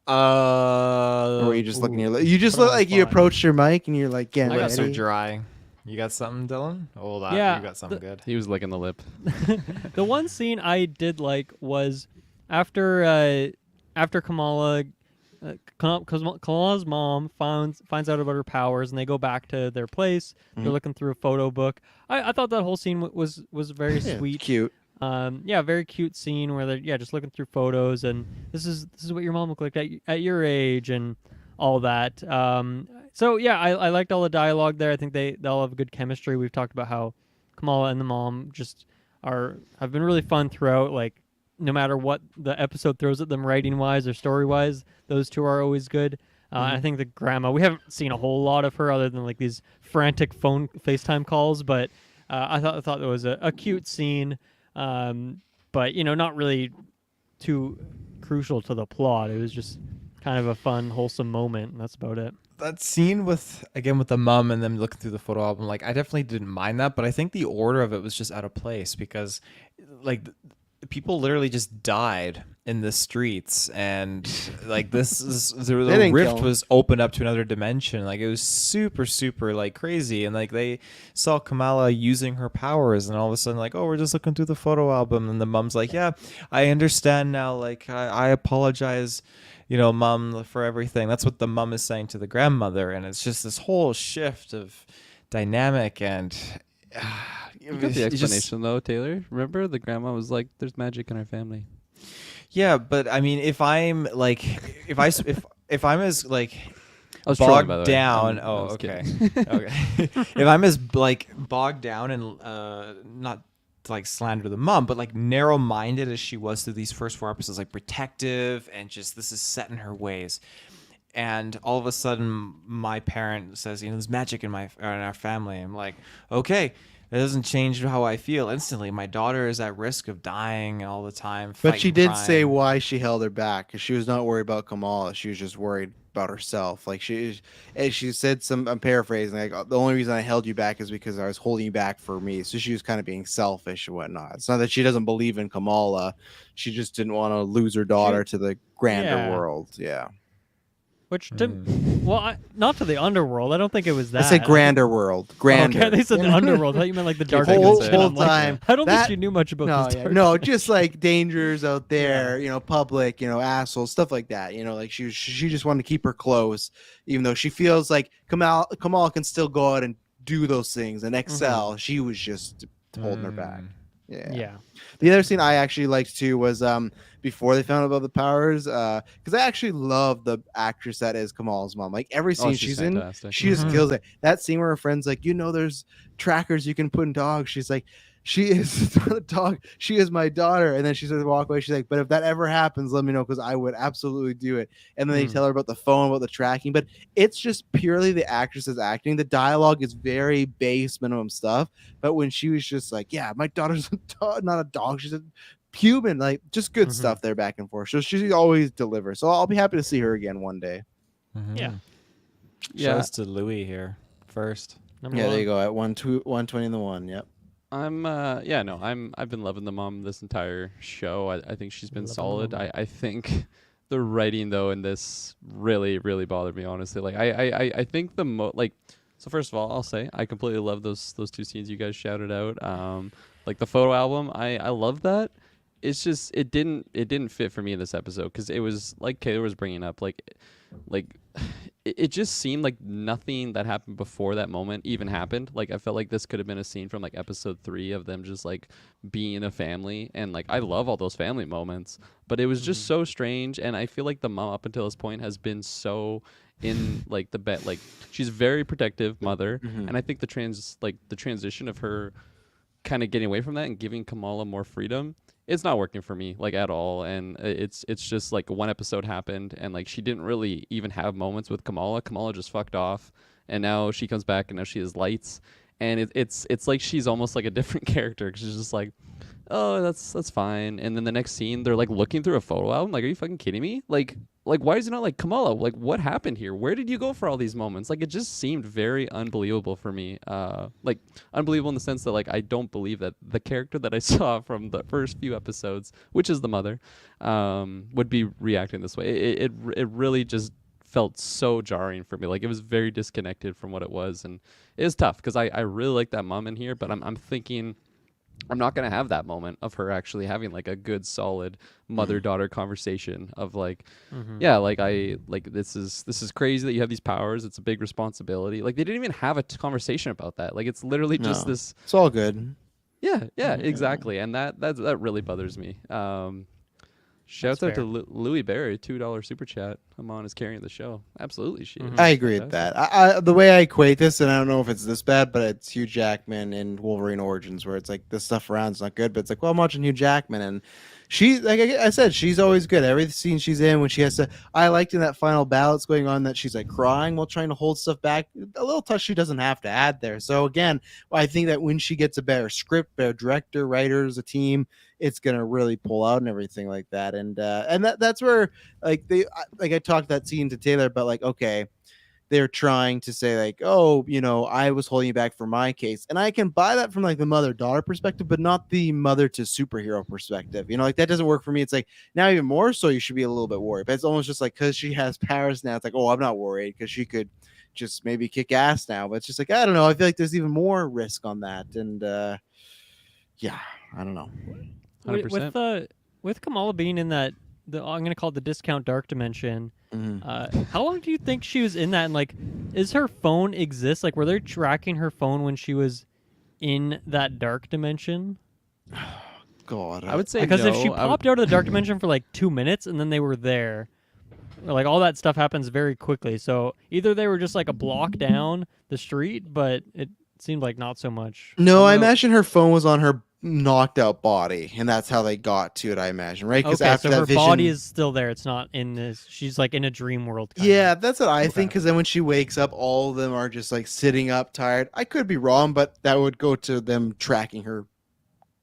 Or were you just licking your lips? You just Put on look the like you spot. approached your mic, and you're like getting I got so ready. dry. You got something, Dylan? Hold on. Yeah, You got something good. He was licking the lip. The one scene I did like was after Kamala, Kamala's mom finds out about her powers, and they go back to their place. Mhm. They're looking through a photo book. I thought that whole scene was very Yeah, sweet. cute. Very cute scene where they're just looking through photos, and this is what your mom looked like at your age and all that. So yeah, I liked all the dialogue there. I think they all have good chemistry. We've talked about how Kamala and the mom just have been really fun throughout. Like no matter what the episode throws at them, writing wise or story wise, those two are always good. I think the grandma, we haven't seen a whole lot of her other than like these frantic phone FaceTime calls, but I thought it was a cute scene. But not really too crucial to the plot. It was just kind of a fun, wholesome moment, and that's about it. That scene with the mom and them looking through the photo album, like I definitely didn't mind that, but I think the order of it was just out of place because like the people literally just died in the streets, and like this is the didn't rift kill 'em. was opened up to another dimension. Like it was super like crazy, and like they saw Kamala using her powers, and all of a sudden like, oh, we're just looking through the photo album, and the mom's like, yeah, I understand now. Like I apologize, mom, for everything. That's what the mom is saying to the grandmother, and it's just this whole shift of dynamic and. You got the explanation though, Taylor. Remember, the grandma was like, "There's magic in our family." Yeah, but I mean, if I'm like, if I'm as like I was trolling, by the bogged way. down, I oh, was okay, kidding. okay. If I'm as like bogged down and not to like slander the mom, but like narrow-minded as she was through these first 4 episodes, like protective and just this is set in her ways. And all of a sudden, my parent says, "There's magic in our family." I'm like, okay, that doesn't change how I feel instantly. My daughter is at risk of dying all the time. But she fighting did say crime. why she held her back because she was not worried about Kamala. She was just worried about herself. Like she said I'm paraphrasing. Like the only reason I held you back is because I was holding you back for me. So she was kind of being selfish and whatnot. It's not that she doesn't believe in Kamala. She just didn't want to lose her daughter to the grander Yeah. world. Yeah. Which, not to the underworld. I don't think it was that. I said grander world. Grander. Okay, they said the underworld. I thought you meant like the dark whole dimension. I'm like, time. I don't That- think she knew much about No, this yeah, dark no, just like dangers out there, public, assholes, stuff like that. Like she just wanted to keep her close, even though she feels like Kamal can still go out and do those things and excel. She was just holding her back. Yeah. The other scene I actually liked too was before they found out about the powers, because I actually love the actress that is Kamal's mom. Like every scene she's in, fantastic. she just kills it. That scene where her friend's like, there's trackers you can put in dogs. She's like, she is not a dog. She is my daughter. And then she says, walk away. She's like, but if that ever happens, let me know because I would absolutely do it. And then they tell her about the phone, about the tracking. But it's just purely the actress's acting. The dialogue is very base minimum stuff. But when she was just like, yeah, my daughter's not a dog. She's a human. Like just good stuff there back and forth. So she always delivers. So I'll be happy to see her again one day. Yeah. Shout outs to Louis here first. Number Yeah, one. there you go. At 120 in the one. Yep. I've been loving the mom this entire show. I think she's been solid. I think the writing though in this really bothered me, honestly. Like I think so first of all, I'll say I completely love those two scenes you guys shouted out. Like the photo album, I love that. It's just it didn't fit for me in this episode because it was like Kayla was bringing up like it just seemed like nothing that happened before that moment even happened. Like I felt like this could have been a scene from like episode 3 of them just like being a family, and like I love all those family moments, but it was just so strange. And I feel like the mom up until this point has been so in like the bet. Like she's a very protective mother, Mhm. and I think the transition of her kind of getting away from that and giving Kamala more freedom, it's not working for me like at all. And it's just like one episode happened, and like she didn't really even have moments with Kamala. Kamala just fucked off, and now she comes back, and now she has lights, and it's like she's almost like a different character. 'Cause she's just like, oh, that's fine. And then the next scene, they're like looking through a photo album. Like, are you fucking kidding me? Like why is it not like Kamala? Like, what happened here? Where did you go for all these moments? Like, it just seemed very unbelievable for me. Like unbelievable in the sense that like I don't believe that the character that I saw from the first few episodes, which is the mother, would be reacting this way. It really just felt so jarring for me. Like it was very disconnected from what it was, and it was tough because I really like that mom in here, but I'm thinking I'm not gonna have that moment of her actually having like a good solid mother daughter conversation of like, yeah, like I like this is crazy that you have these powers. It's a big responsibility. Like they didn't even have a conversation about that. Like it's literally just No. this. It's all good. Yeah, exactly. And that really bothers me. Shouts out fair. to Louis Barry, $2 super chat. Amon is carrying the show. Absolutely, she is. I agree with that. I the way I equate this, and I don't know if it's this bad, but it's Hugh Jackman in Wolverine Origins, where it's like this stuff around's not good, but it's like, well, I'm watching Hugh Jackman, and she, like I said, she's always good. Every scene she's in, when she has to, I liked in that final battle that's going on that she's like crying while trying to hold stuff back. A little touch she doesn't have to add there. So again, I think that when she gets a better script, better director, writers, a team, it's gonna really pull out and everything like that. And that's where like I talked that scene to Taylor, but like, okay, they're trying to say like, oh, you know, I was holding you back for my case, and I can buy that from like the mother daughter perspective, but not the mother to superhero perspective. You know, like that doesn't work for me. It's like now even more so you should be a little bit worried, but it's almost just like because she has powers now, it's like, oh, I'm not worried because she could just maybe kick ass now. But it's just like, I don't know, I feel like there's even more risk on that. And yeah, I don't know. 100%. With Kamala being in that, I'm gonna call it the discount dark dimension. How long do you think she was in that? And like, is her phone exist? Like, were they tracking her phone when she was in that dark dimension? God, I would say Because no. if she popped out of the dark dimension for like 2 minutes and then they were there, like all that stuff happens very quickly. So either they were just like a block down the street, but it seemed like not so much. No, I imagine her phone was on her knocked out body, and that's how they got to it. I imagine, right? Because Okay, after so that her vision, body is still there. It's not in this. She's like in a dream world. yeah, that's what I think. Because then when she wakes up, all of them are just like sitting up, tired. I could be wrong, but that would go to them tracking her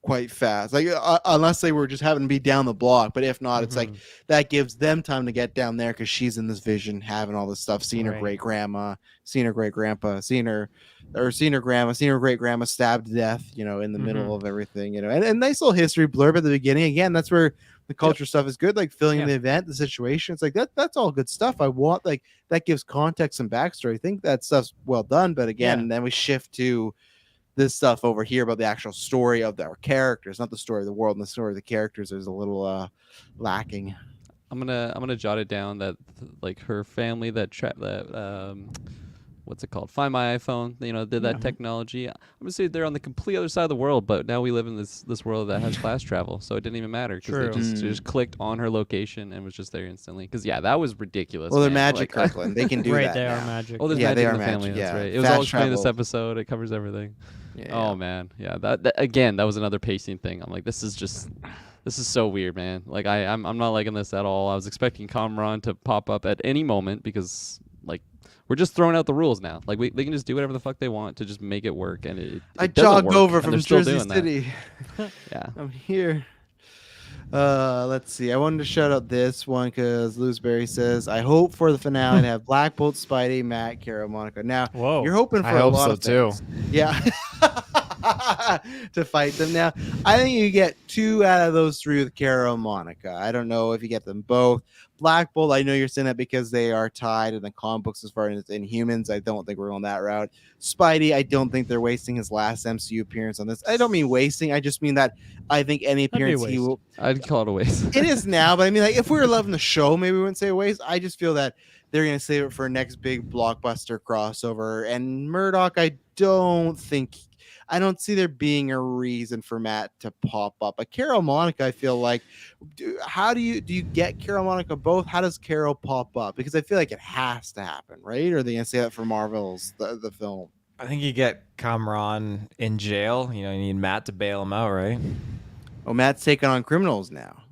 quite fast, like unless they were just having to be down the block. But if not, it's like that gives them time to get down there because she's in this vision, having all this stuff, seeing her Right. great grandma, seeing her great grandpa, seeing her grandma, seeing her great grandma stabbed to death, you know, in the middle of everything, you know, and nice little history blurb at the beginning. Again, that's where the culture stuff is good, like filling in the event, the situation. It's like that's all good stuff. I want, like, that gives context and backstory. I think that stuff's well done. But again, then we shift to this stuff over here about the actual story of our characters, not the story of the world. And the story of the characters is a little lacking. I'm gonna jot it down that like her family that what's it called? Find My iPhone. You know, did that technology. I'm gonna say they're on the complete other side of the world, but now we live in this world that has fast travel, so it didn't even matter because they just clicked on her location and was just there instantly. Because that was ridiculous. Well, they're man. magic, Like, Kirkland. They can do Right, that. they now. are magic. Oh, there's Yeah, magic they in are the family. magic, That's yeah. right. It was Fast all explained in this travel. episode. It covers everything. Yeah. Oh man, yeah. That again, that was another pacing thing. I'm like, this is so weird, man. Like I'm not liking this at all. I was expecting Kamran to pop up at any moment because like we're just throwing out the rules now. Like they can just do whatever the fuck they want to just make it work, and it I doesn't jogged work, over and from they're still Jersey doing that. City. Yeah. I'm here. Let's see. I wanted to shout out this one because Lewsbury says, I hope for the finale to have Black Bolt, Spidey, Matt, Kara, Monica. Now, Whoa. you're hoping for I a hope lot so, of things. too. Yeah. To fight them. Now, I think you get 2 out of those 3 with Kara and Monica. I don't know if you get them both. Black Bolt, I know you're saying that because they are tied in the comic books as far as Inhumans. I don't think we're going that route. Spidey, I don't think they're wasting his last MCU appearance on this. I don't mean wasting. I just mean that I think any That'd be a appearance he waste. will. I'd call it a waste. It is now, but I mean, like, if we were loving the show, maybe we wouldn't say a waste. I just feel that they're going to save it for a next big blockbuster crossover. And Murdoch, I don't think I don't see there being a reason for Matt to pop up. But Carol Monica, I feel like, how do you get Carol Monica both? How does Carol pop up? Because I feel like it has to happen, right? Or are they gonna say that for Marvel's the film? I think you get Kamran in jail. You need Matt to bail him out, right? Oh, Matt's taking on criminals now.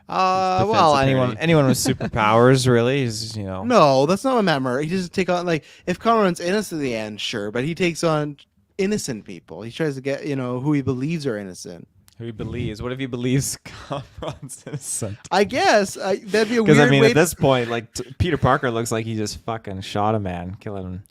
Well, defensive anyone with superpowers, really, is No, that's not what Matt Murdock. He just take on, like, if Conrad's innocent at the end, sure, but he takes on innocent people. He tries to get who he believes are innocent. who he believes. What if he believes Kamran's innocent? I guess that'd be a Because weird way. at this point, like Peter Parker looks like he just fucking shot a man, killing him.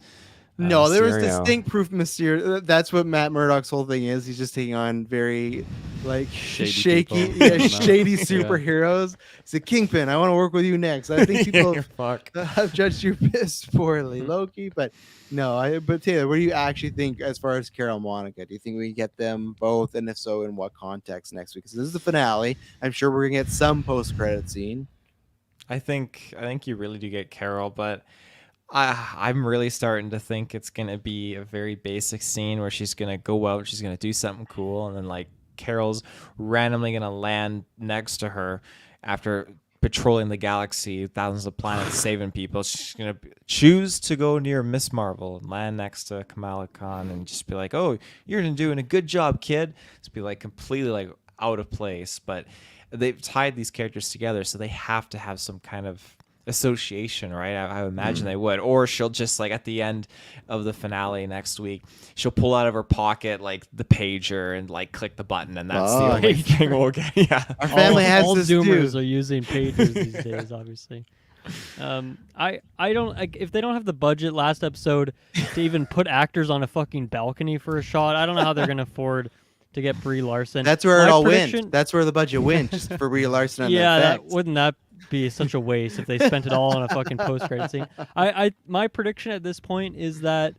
No, there was Mysterio. distinct proof Mysterio. That's what Matt Murdock's whole thing is. He's just taking on very, like, Shady shaky, people. yeah, shady Yeah. superheroes. He's a Kingpin. I want to work with you next. I think people Fuck. have judged you piss poorly, Loki. But no, but Taylor, what do you actually think as far as Carol Monica? Do you think we get them both, and if so, in what context next week? Because this is the finale. I'm sure we're gonna get some post-credit scene. I think you really do get Carol, but I'm really starting to think it's gonna be a very basic scene where she's gonna go out, she's gonna do something cool, and then like Carol's randomly gonna land next to her after patrolling the galaxy, thousands of planets, saving people. She's gonna choose to go near Miss Marvel and land next to Kamala Khan and just be like, "Oh, you're doing a good job, kid." Just be like completely like out of place, but they've tied these characters together, so they have to have some kind of association, right? I would imagine they would. Or she'll just like at the end of the finale next week, she'll pull out of her pocket like the pager and like click the button, and that's the Oh. only thing we'll get. Yeah. Our family has all this Zoomers too. are using pagers these days, obviously. I don't like, if they don't have the budget last episode to even put actors on a fucking balcony for a shot. I don't know how they're gonna afford to get Brie Larson. That's where My it all prediction- went. That's where the budget went, just for Brie Larson and Yeah, the that effects. wouldn't that be such a waste if they spent it all on a fucking post-credit scene. My prediction at this point is that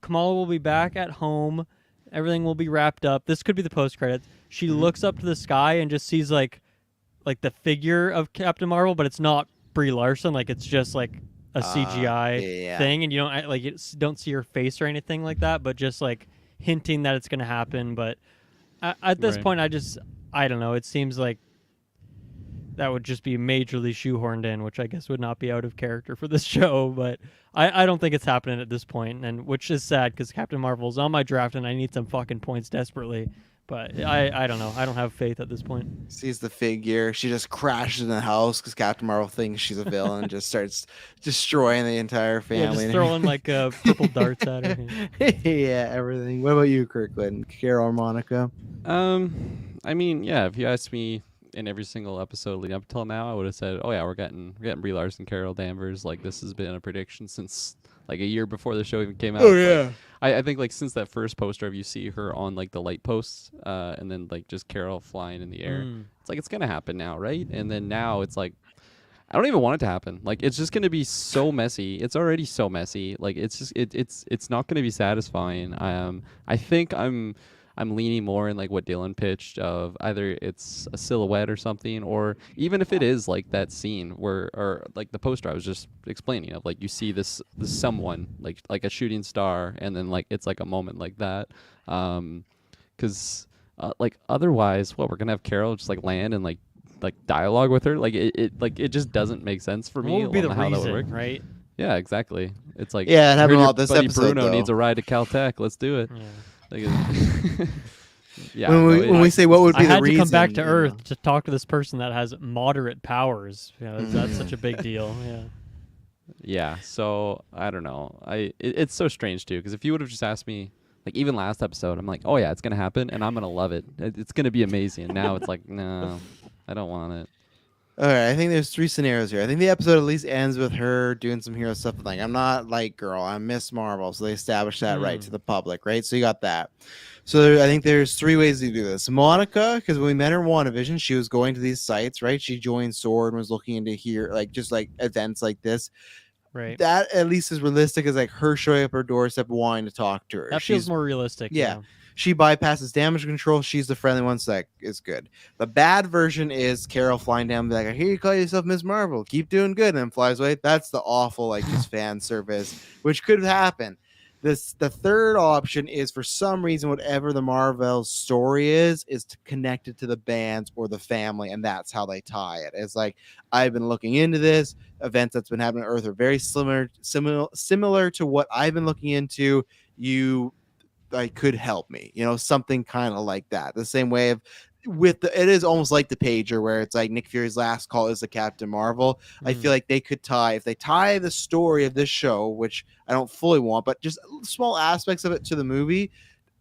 Kamala will be back at home. Everything will be wrapped up. This could be the post-credits. She looks up to the sky and just sees like the figure of Captain Marvel, but it's not Brie Larson. Like, it's just like a CGI yeah. thing, and you don't see her face or anything like that, but just like hinting that it's going to happen. But at this Right. point, I don't know. It seems like that would just be majorly shoehorned in, which I guess would not be out of character for this show. But I don't think it's happening at this point, and which is sad because Captain Marvel's on my draft and I need some fucking points desperately. But I don't know. I don't have faith at this point. Sees the figure. She just crashes in the house because Captain Marvel thinks she's a villain. Just starts destroying the entire Yeah, family. just throwing like purple darts at her. Yeah, everything. What about you, Kirkland? Carol or Monica? I mean, yeah. If you asked me in every single episode leading up till now, I would have said, "Oh yeah, we're getting Brie Larson, Carol Danvers." Like, this has been a prediction since like a year before the show even came out. Like, I think like since that first poster of you see her on like the light posts, and then like just Carol flying in the air. It's like it's gonna happen now, right? And then now it's like I don't even want it to happen. Like, it's just gonna be so messy. It's already so messy. Like, it's just it's not gonna be satisfying. I think I'm leaning more in like what Dylan pitched of either it's a silhouette or something, or even if it is like that scene where, or like the poster I was just explaining of, like you see this someone like a shooting star, and then like it's like a moment like that, because like otherwise, what, we're gonna have Carol just like land and like dialogue with her, like it just doesn't make sense for me. What would be on the how that would reason, work. right? Yeah, exactly. It's like, Yeah, it heard happened a your lot this buddy episode, Bruno though. needs a ride to Caltech. Let's do it. Yeah. Like, yeah. When we say what would be I the had reason, to come back to you know? Earth to talk to this person that has moderate powers. That's such a big deal. Yeah. Yeah, so I don't know. It's so strange too, because if you would have just asked me, like even last episode, I'm like, oh yeah, it's gonna happen, and I'm gonna love it. It's gonna be amazing. Now it's like, no, I don't want it. All right, I think there's three scenarios here. I think the episode at least ends with her doing some hero stuff. Like, I'm not Light Girl, I'm Miss Marvel. So they establish that right to the public, right? So you got that. So I think there's three ways to do this. Monica, because when we met her in WandaVision, she was going to these sites, right? She joined SWORD and was looking into here, like just like events like this. Right. That at least is realistic as like her showing up at her doorstep wanting to talk to her. That feels more realistic. Yeah. She bypasses damage control. She's the friendly one, so that is good. The bad version is Carol flying down and be like, I hear you call yourself Miss Marvel. Keep doing good. And then flies away. That's the awful, like, just fan service, which could happen. the third option is, for some reason, whatever the Marvel story is to connect it to the bands or the family, and that's how they tie it. It's like, I've been looking into this. Events that's been happening on Earth are very similar to what I've been looking into. You like could help me, something kind of like that. The same way of it is almost like the pager where it's like Nick Fury's last call is the Captain Marvel. I feel like they could if they tie the story of this show, which I don't fully want, but just small aspects of it to the movie,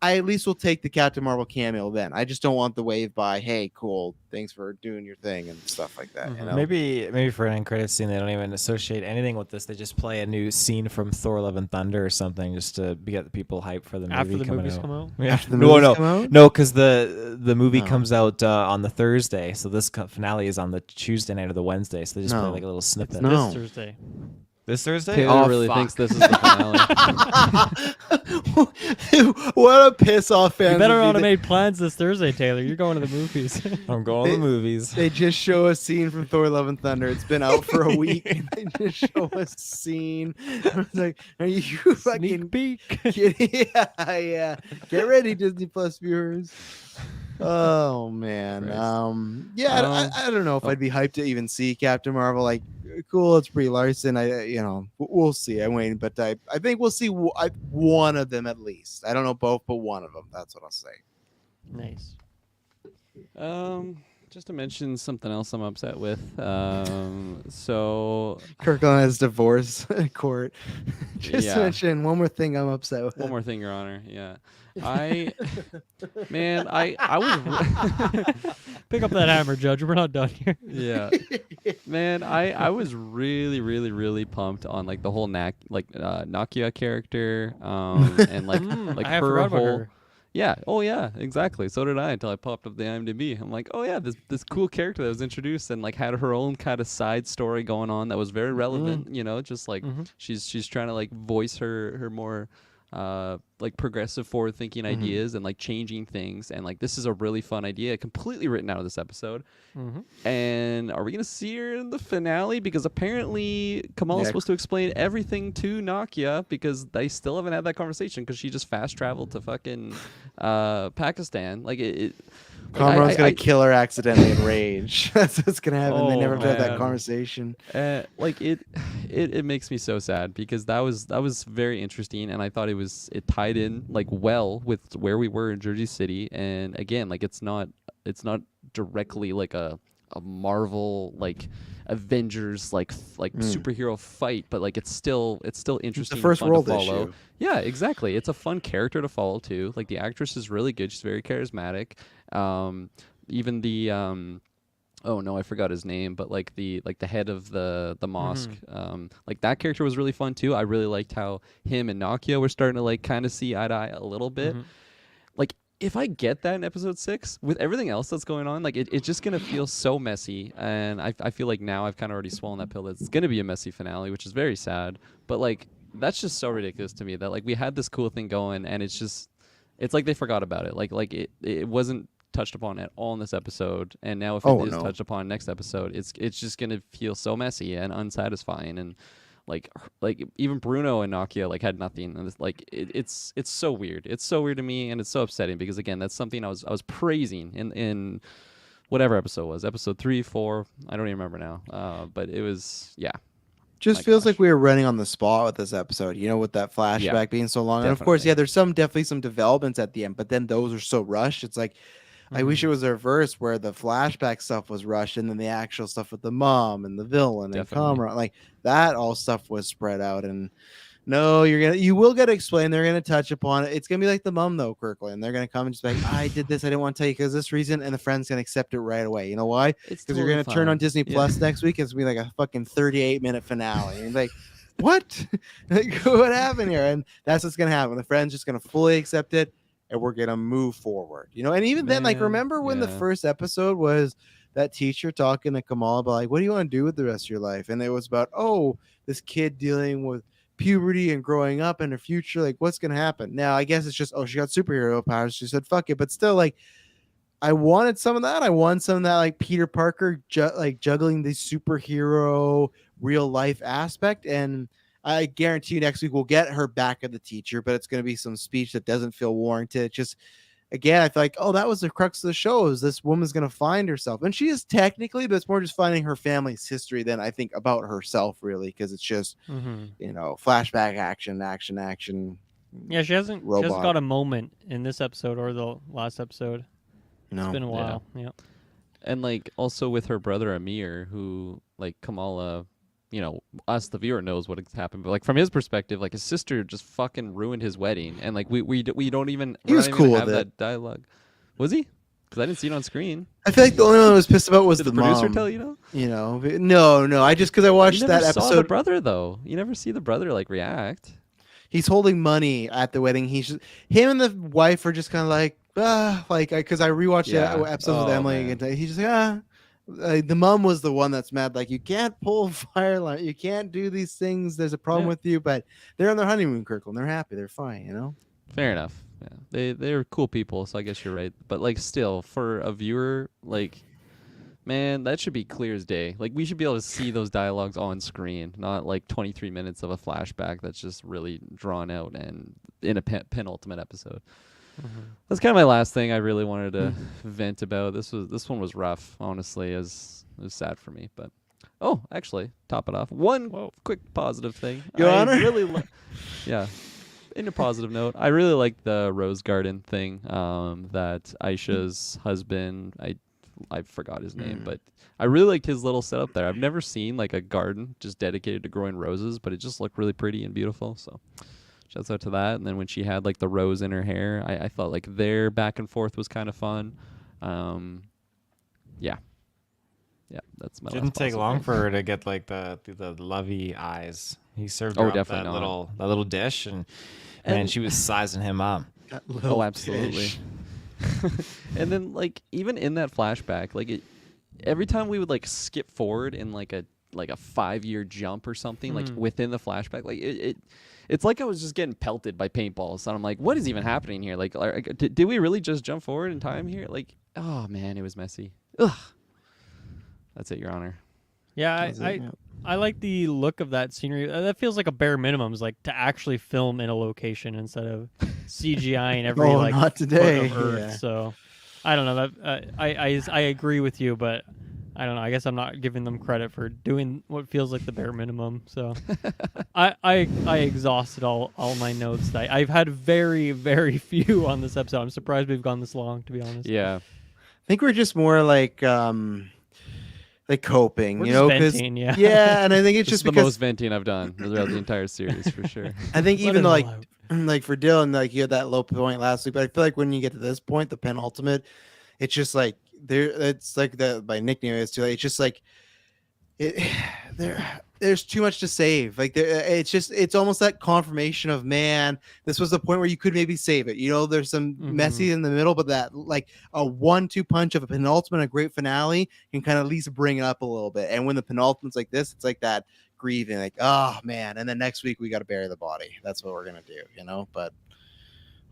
I at least will take the Captain Marvel cameo then. I just don't want the wave by, hey, cool, thanks for doing your thing and stuff like that. Maybe for an end credit scene, they don't even associate anything with this. They just play a new scene from Thor: Love and Thunder or something, just to get the people hyped for the movie. After the coming movies out. come out? Yeah. After the movies come out? No, because the movie No. comes out on the Thursday, so this finale is on the Tuesday night or the Wednesday. So they just play No. like a little snippet. No. This Thursday. This Thursday? Taylor really thinks this is the finale. What a piss off fan. You better not have made plans this Thursday, Taylor. You're going to the movies. I'm going to the movies. They just show a scene from Thor: Love and Thunder. It's been out for a week, and they just show a scene. I was like, "Are you fucking Sneak peek. kidding?" Yeah. Get ready, Disney Plus viewers. Oh man. Christ. Yeah. I don't know if I'd be hyped to even see Captain Marvel. Like, cool, it's Brie Larson. We'll see. I'm waiting, but I think we'll see one of them at least. I don't know both, but one of them. That's what I'll say. Nice. Just to mention something else I'm upset with. So Kirklin has divorce court. Just Yeah. to mention one more thing I'm upset with. one more thing, Your Honor. Yeah, I was Pick up that hammer, Judge. We're not done here. yeah, man. I was really pumped on like the whole Nakia character, and like I have her forgot about whole. her. Yeah. Oh, yeah. Exactly. So did I until I popped up the IMDb. I'm like, oh yeah, this cool character that was introduced and like had her own kind of side story going on that was very relevant. Just like she's trying to like voice her more like progressive, forward thinking ideas and like changing things. And like this is a really fun idea, completely written out of this episode. And are we gonna see her in the finale? Because apparently Kamal's supposed to explain everything to Nakia because they still haven't had that conversation because she just fast traveled to fucking Pakistan. Like Kamran's gonna kill her accidentally in rage. That's what's gonna happen. They Oh, never had that man. conversation. like it makes me so sad because that was very interesting and I thought it tied in like well with where we were in Jersey City. And again, like it's not directly like a Marvel like Avengers like superhero fight, but like it's still interesting. It's the first and fun world to follow. issue. Yeah, exactly. It's a fun character to follow too. Like the actress is really good. She's very charismatic. Even the oh no, I forgot his name, but like the head of the mosque, like that character was really fun too. I really liked how him and Nakia were starting to like kind of see eye to eye a little bit. Like if I get that in episode 6 with everything else that's going on, like it's just gonna feel so messy. And I feel like now I've kind of already swallowed that pill that it's gonna be a messy finale, which is very sad. But like that's just so ridiculous to me that like we had this cool thing going and it's like they forgot about it. Like it wasn't touched upon at all in this episode, and now if it is touched upon next episode, it's just gonna feel so messy and unsatisfying. And like even Bruno and Nakia like had nothing, and it's so weird. It's so weird to me, and it's so upsetting because again, that's something I was praising in whatever episode it was, episode 3, 4, I don't even remember now. But it was Just My feels gosh. like we were running on the spot with this episode, with that flashback being so long. And of course, definitely. there's definitely some developments at the end, but then those are so rushed. It's like, I wish it was the reverse where the flashback stuff was rushed and then the actual stuff with the mom and the villain Definitely. and Kamran, like that all stuff was spread out. And no, you will get to explain. They're gonna touch upon it. It's gonna be like the mom though, Kirkland. They're gonna come and just be like, I did this, I didn't want to tell you because this reason, and the friend's gonna accept it right away. You know why? It's Because you're gonna turn on Disney Plus next week. It's gonna be like a fucking 38-minute finale. And you're like, what? Like, what happened here? And that's what's gonna happen. The friend's just gonna fully accept it, and we're gonna move forward. And even then, like, Man, remember when the yeah. first episode was that teacher talking to Kamal about like, what do you want to do with the rest of your life? And it was about, oh, this kid dealing with puberty and growing up in her future, like what's gonna happen. Now I guess it's just, oh, she got superhero powers, she said fuck it. But still, like, I wanted some of that. I want some of that, like Peter Parker like juggling the superhero real life aspect. And I guarantee you next week we'll get her back at the teacher, but it's going to be some speech that doesn't feel warranted. Just again, I feel like, oh, that was the crux of the show, is this woman's going to find herself. And she is technically, but it's more just finding her family's history than I think about herself, really, because it's just, flashback action. Yeah, she hasn't got a moment in this episode or the last episode. No. It's been a while. Yeah. And like also with her brother Amir, who like Kamala, us the viewer knows what happened, but like from his perspective, like his sister just fucking ruined his wedding, and like we don't even he was cool have with that dialogue. Was he? Because I didn't see it on screen. I feel like the only one I was pissed about was Did the producer mom. tell you? No. I just because I watched You that never saw episode. the brother though. You never see the brother like react. He's holding money at the wedding. Him and the wife are just kind of like, because I rewatched the episodes with Emily again. He's just like, the mom was the one that's mad. Like, you can't pull fire line. You can't do these things. There's a problem with you. But they're on their honeymoon, Kirkland. They're happy. They're fine. Fair enough. Yeah, they're cool people. So I guess you're right. But like, still, for a viewer, like, man, that should be clear as day. Like, we should be able to see those dialogues on screen, not like 23 minutes of a flashback that's just really drawn out and in a penultimate episode. That's kind of my last thing I really wanted to vent about. This one was rough, honestly. It was sad for me, but actually, top it off. One quick positive thing. Your Honor? Really yeah. In a positive note, I really like the rose garden thing. That Aisha's husband, I forgot his name, but I really liked his little setup there. I've never seen like a garden just dedicated to growing roses, but it just looked really pretty and beautiful. So shouts out to that. And then when she had like the rose in her hair, I thought like their back and forth was kind of fun. Yeah, that's my. Didn't take long for her to get like the lovey eyes. He served her up that little dish, and man, she was sizing him up. Oh, absolutely. And then like even in that flashback, like every time we would like skip forward in like a 5-year jump or something, like within the flashback, like it's like I was just getting pelted by paintballs, and I'm like, what is even happening here? Like did we really just jump forward in time here? Like, oh man, it was messy. Ugh. That's it, Your Honor. Yeah, I like the look of that scenery. That feels like a bare minimum, is like to actually film in a location instead of CGI and every not today. foot of Earth. Yeah. So I don't know. That I agree with you, but I don't know. I guess I'm not giving them credit for doing what feels like the bare minimum. So I exhausted all my notes. I've had very, very few on this episode. I'm surprised we've gone this long, to be honest. Yeah. I think we're just more like coping, We're you just know, venting, yeah. yeah, and I think it's This just is the because most venting I've done throughout the entire series for sure. I think Let even it though all out. like for Dylan, like you had that low point last week, but I feel like when you get to this point, the penultimate, it's just like it's like my nickname is too. Like, it's just like there's too much to save. Like it's almost that confirmation of, man, this was the point where you could maybe save it. You know, there's some messy in the middle, but that like a 1-2 punch of a penultimate, a great finale can kind of at least bring it up a little bit. And when the penultimate's like this, it's like that grieving, like, oh man. And then next week we got to bury the body. That's what we're gonna do, you know. But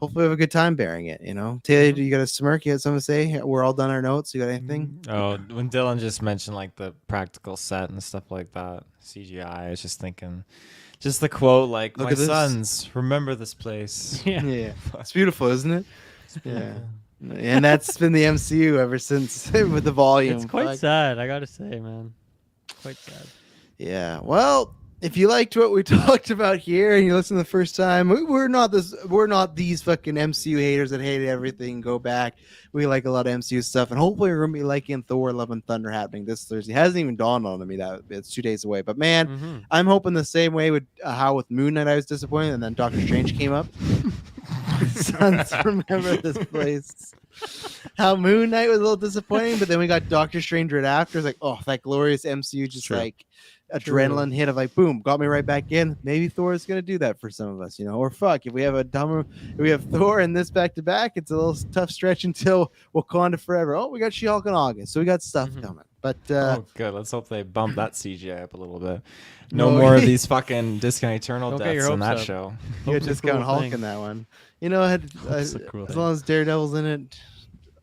hopefully we have a good time burying it, you know. Taylor, you got a smirk? You had something to say? We're all done our notes. You got anything? Oh, when Dylan just mentioned like the practical set and stuff like that, CGI, I was just thinking, just the quote like, Look "My at this." sons, remember this place." Yeah. It's beautiful, isn't it? Yeah. And that's been the MCU ever since with the volume. It's quite Fuck. sad, I gotta say, man. Quite sad. Yeah. Well, if you liked what we talked about here and you listened the first time, we're not these fucking MCU haters that hate everything. Go back. We like a lot of MCU stuff, and hopefully we're gonna be liking Thor: Love and Thunder happening this Thursday. It hasn't even dawned on me that it's 2 days away. But man, I'm hoping the same way with how with Moon Knight I was disappointed, and then Doctor Strange came up. Sons, remember this place. How Moon Knight was a little disappointing, but then we got Doctor Strange right after. It's like, oh, that glorious MCU, just like adrenaline hit of like, boom, got me right back in. Maybe Thor is gonna do that for some of us, you know. Or fuck, if we have Thor and this back to back, it's a little tough stretch until Wakanda Forever. Oh, we got She-Hulk in August, so we got stuff coming. But Oh, good. Let's hope they bump that CGI up a little bit. No more of these fucking Discount Eternal Don't get your deaths in hopes that up. show. you got Discount Hulk in that one. You know, That's a cool as thing. long as Daredevil's in it,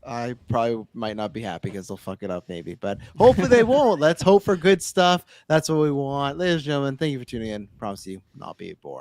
I probably might not be happy because they'll fuck it up maybe, but hopefully they won't. Let's hope for good stuff. That's what we want. Ladies and gentlemen, thank you for tuning in. Promise you not be boring.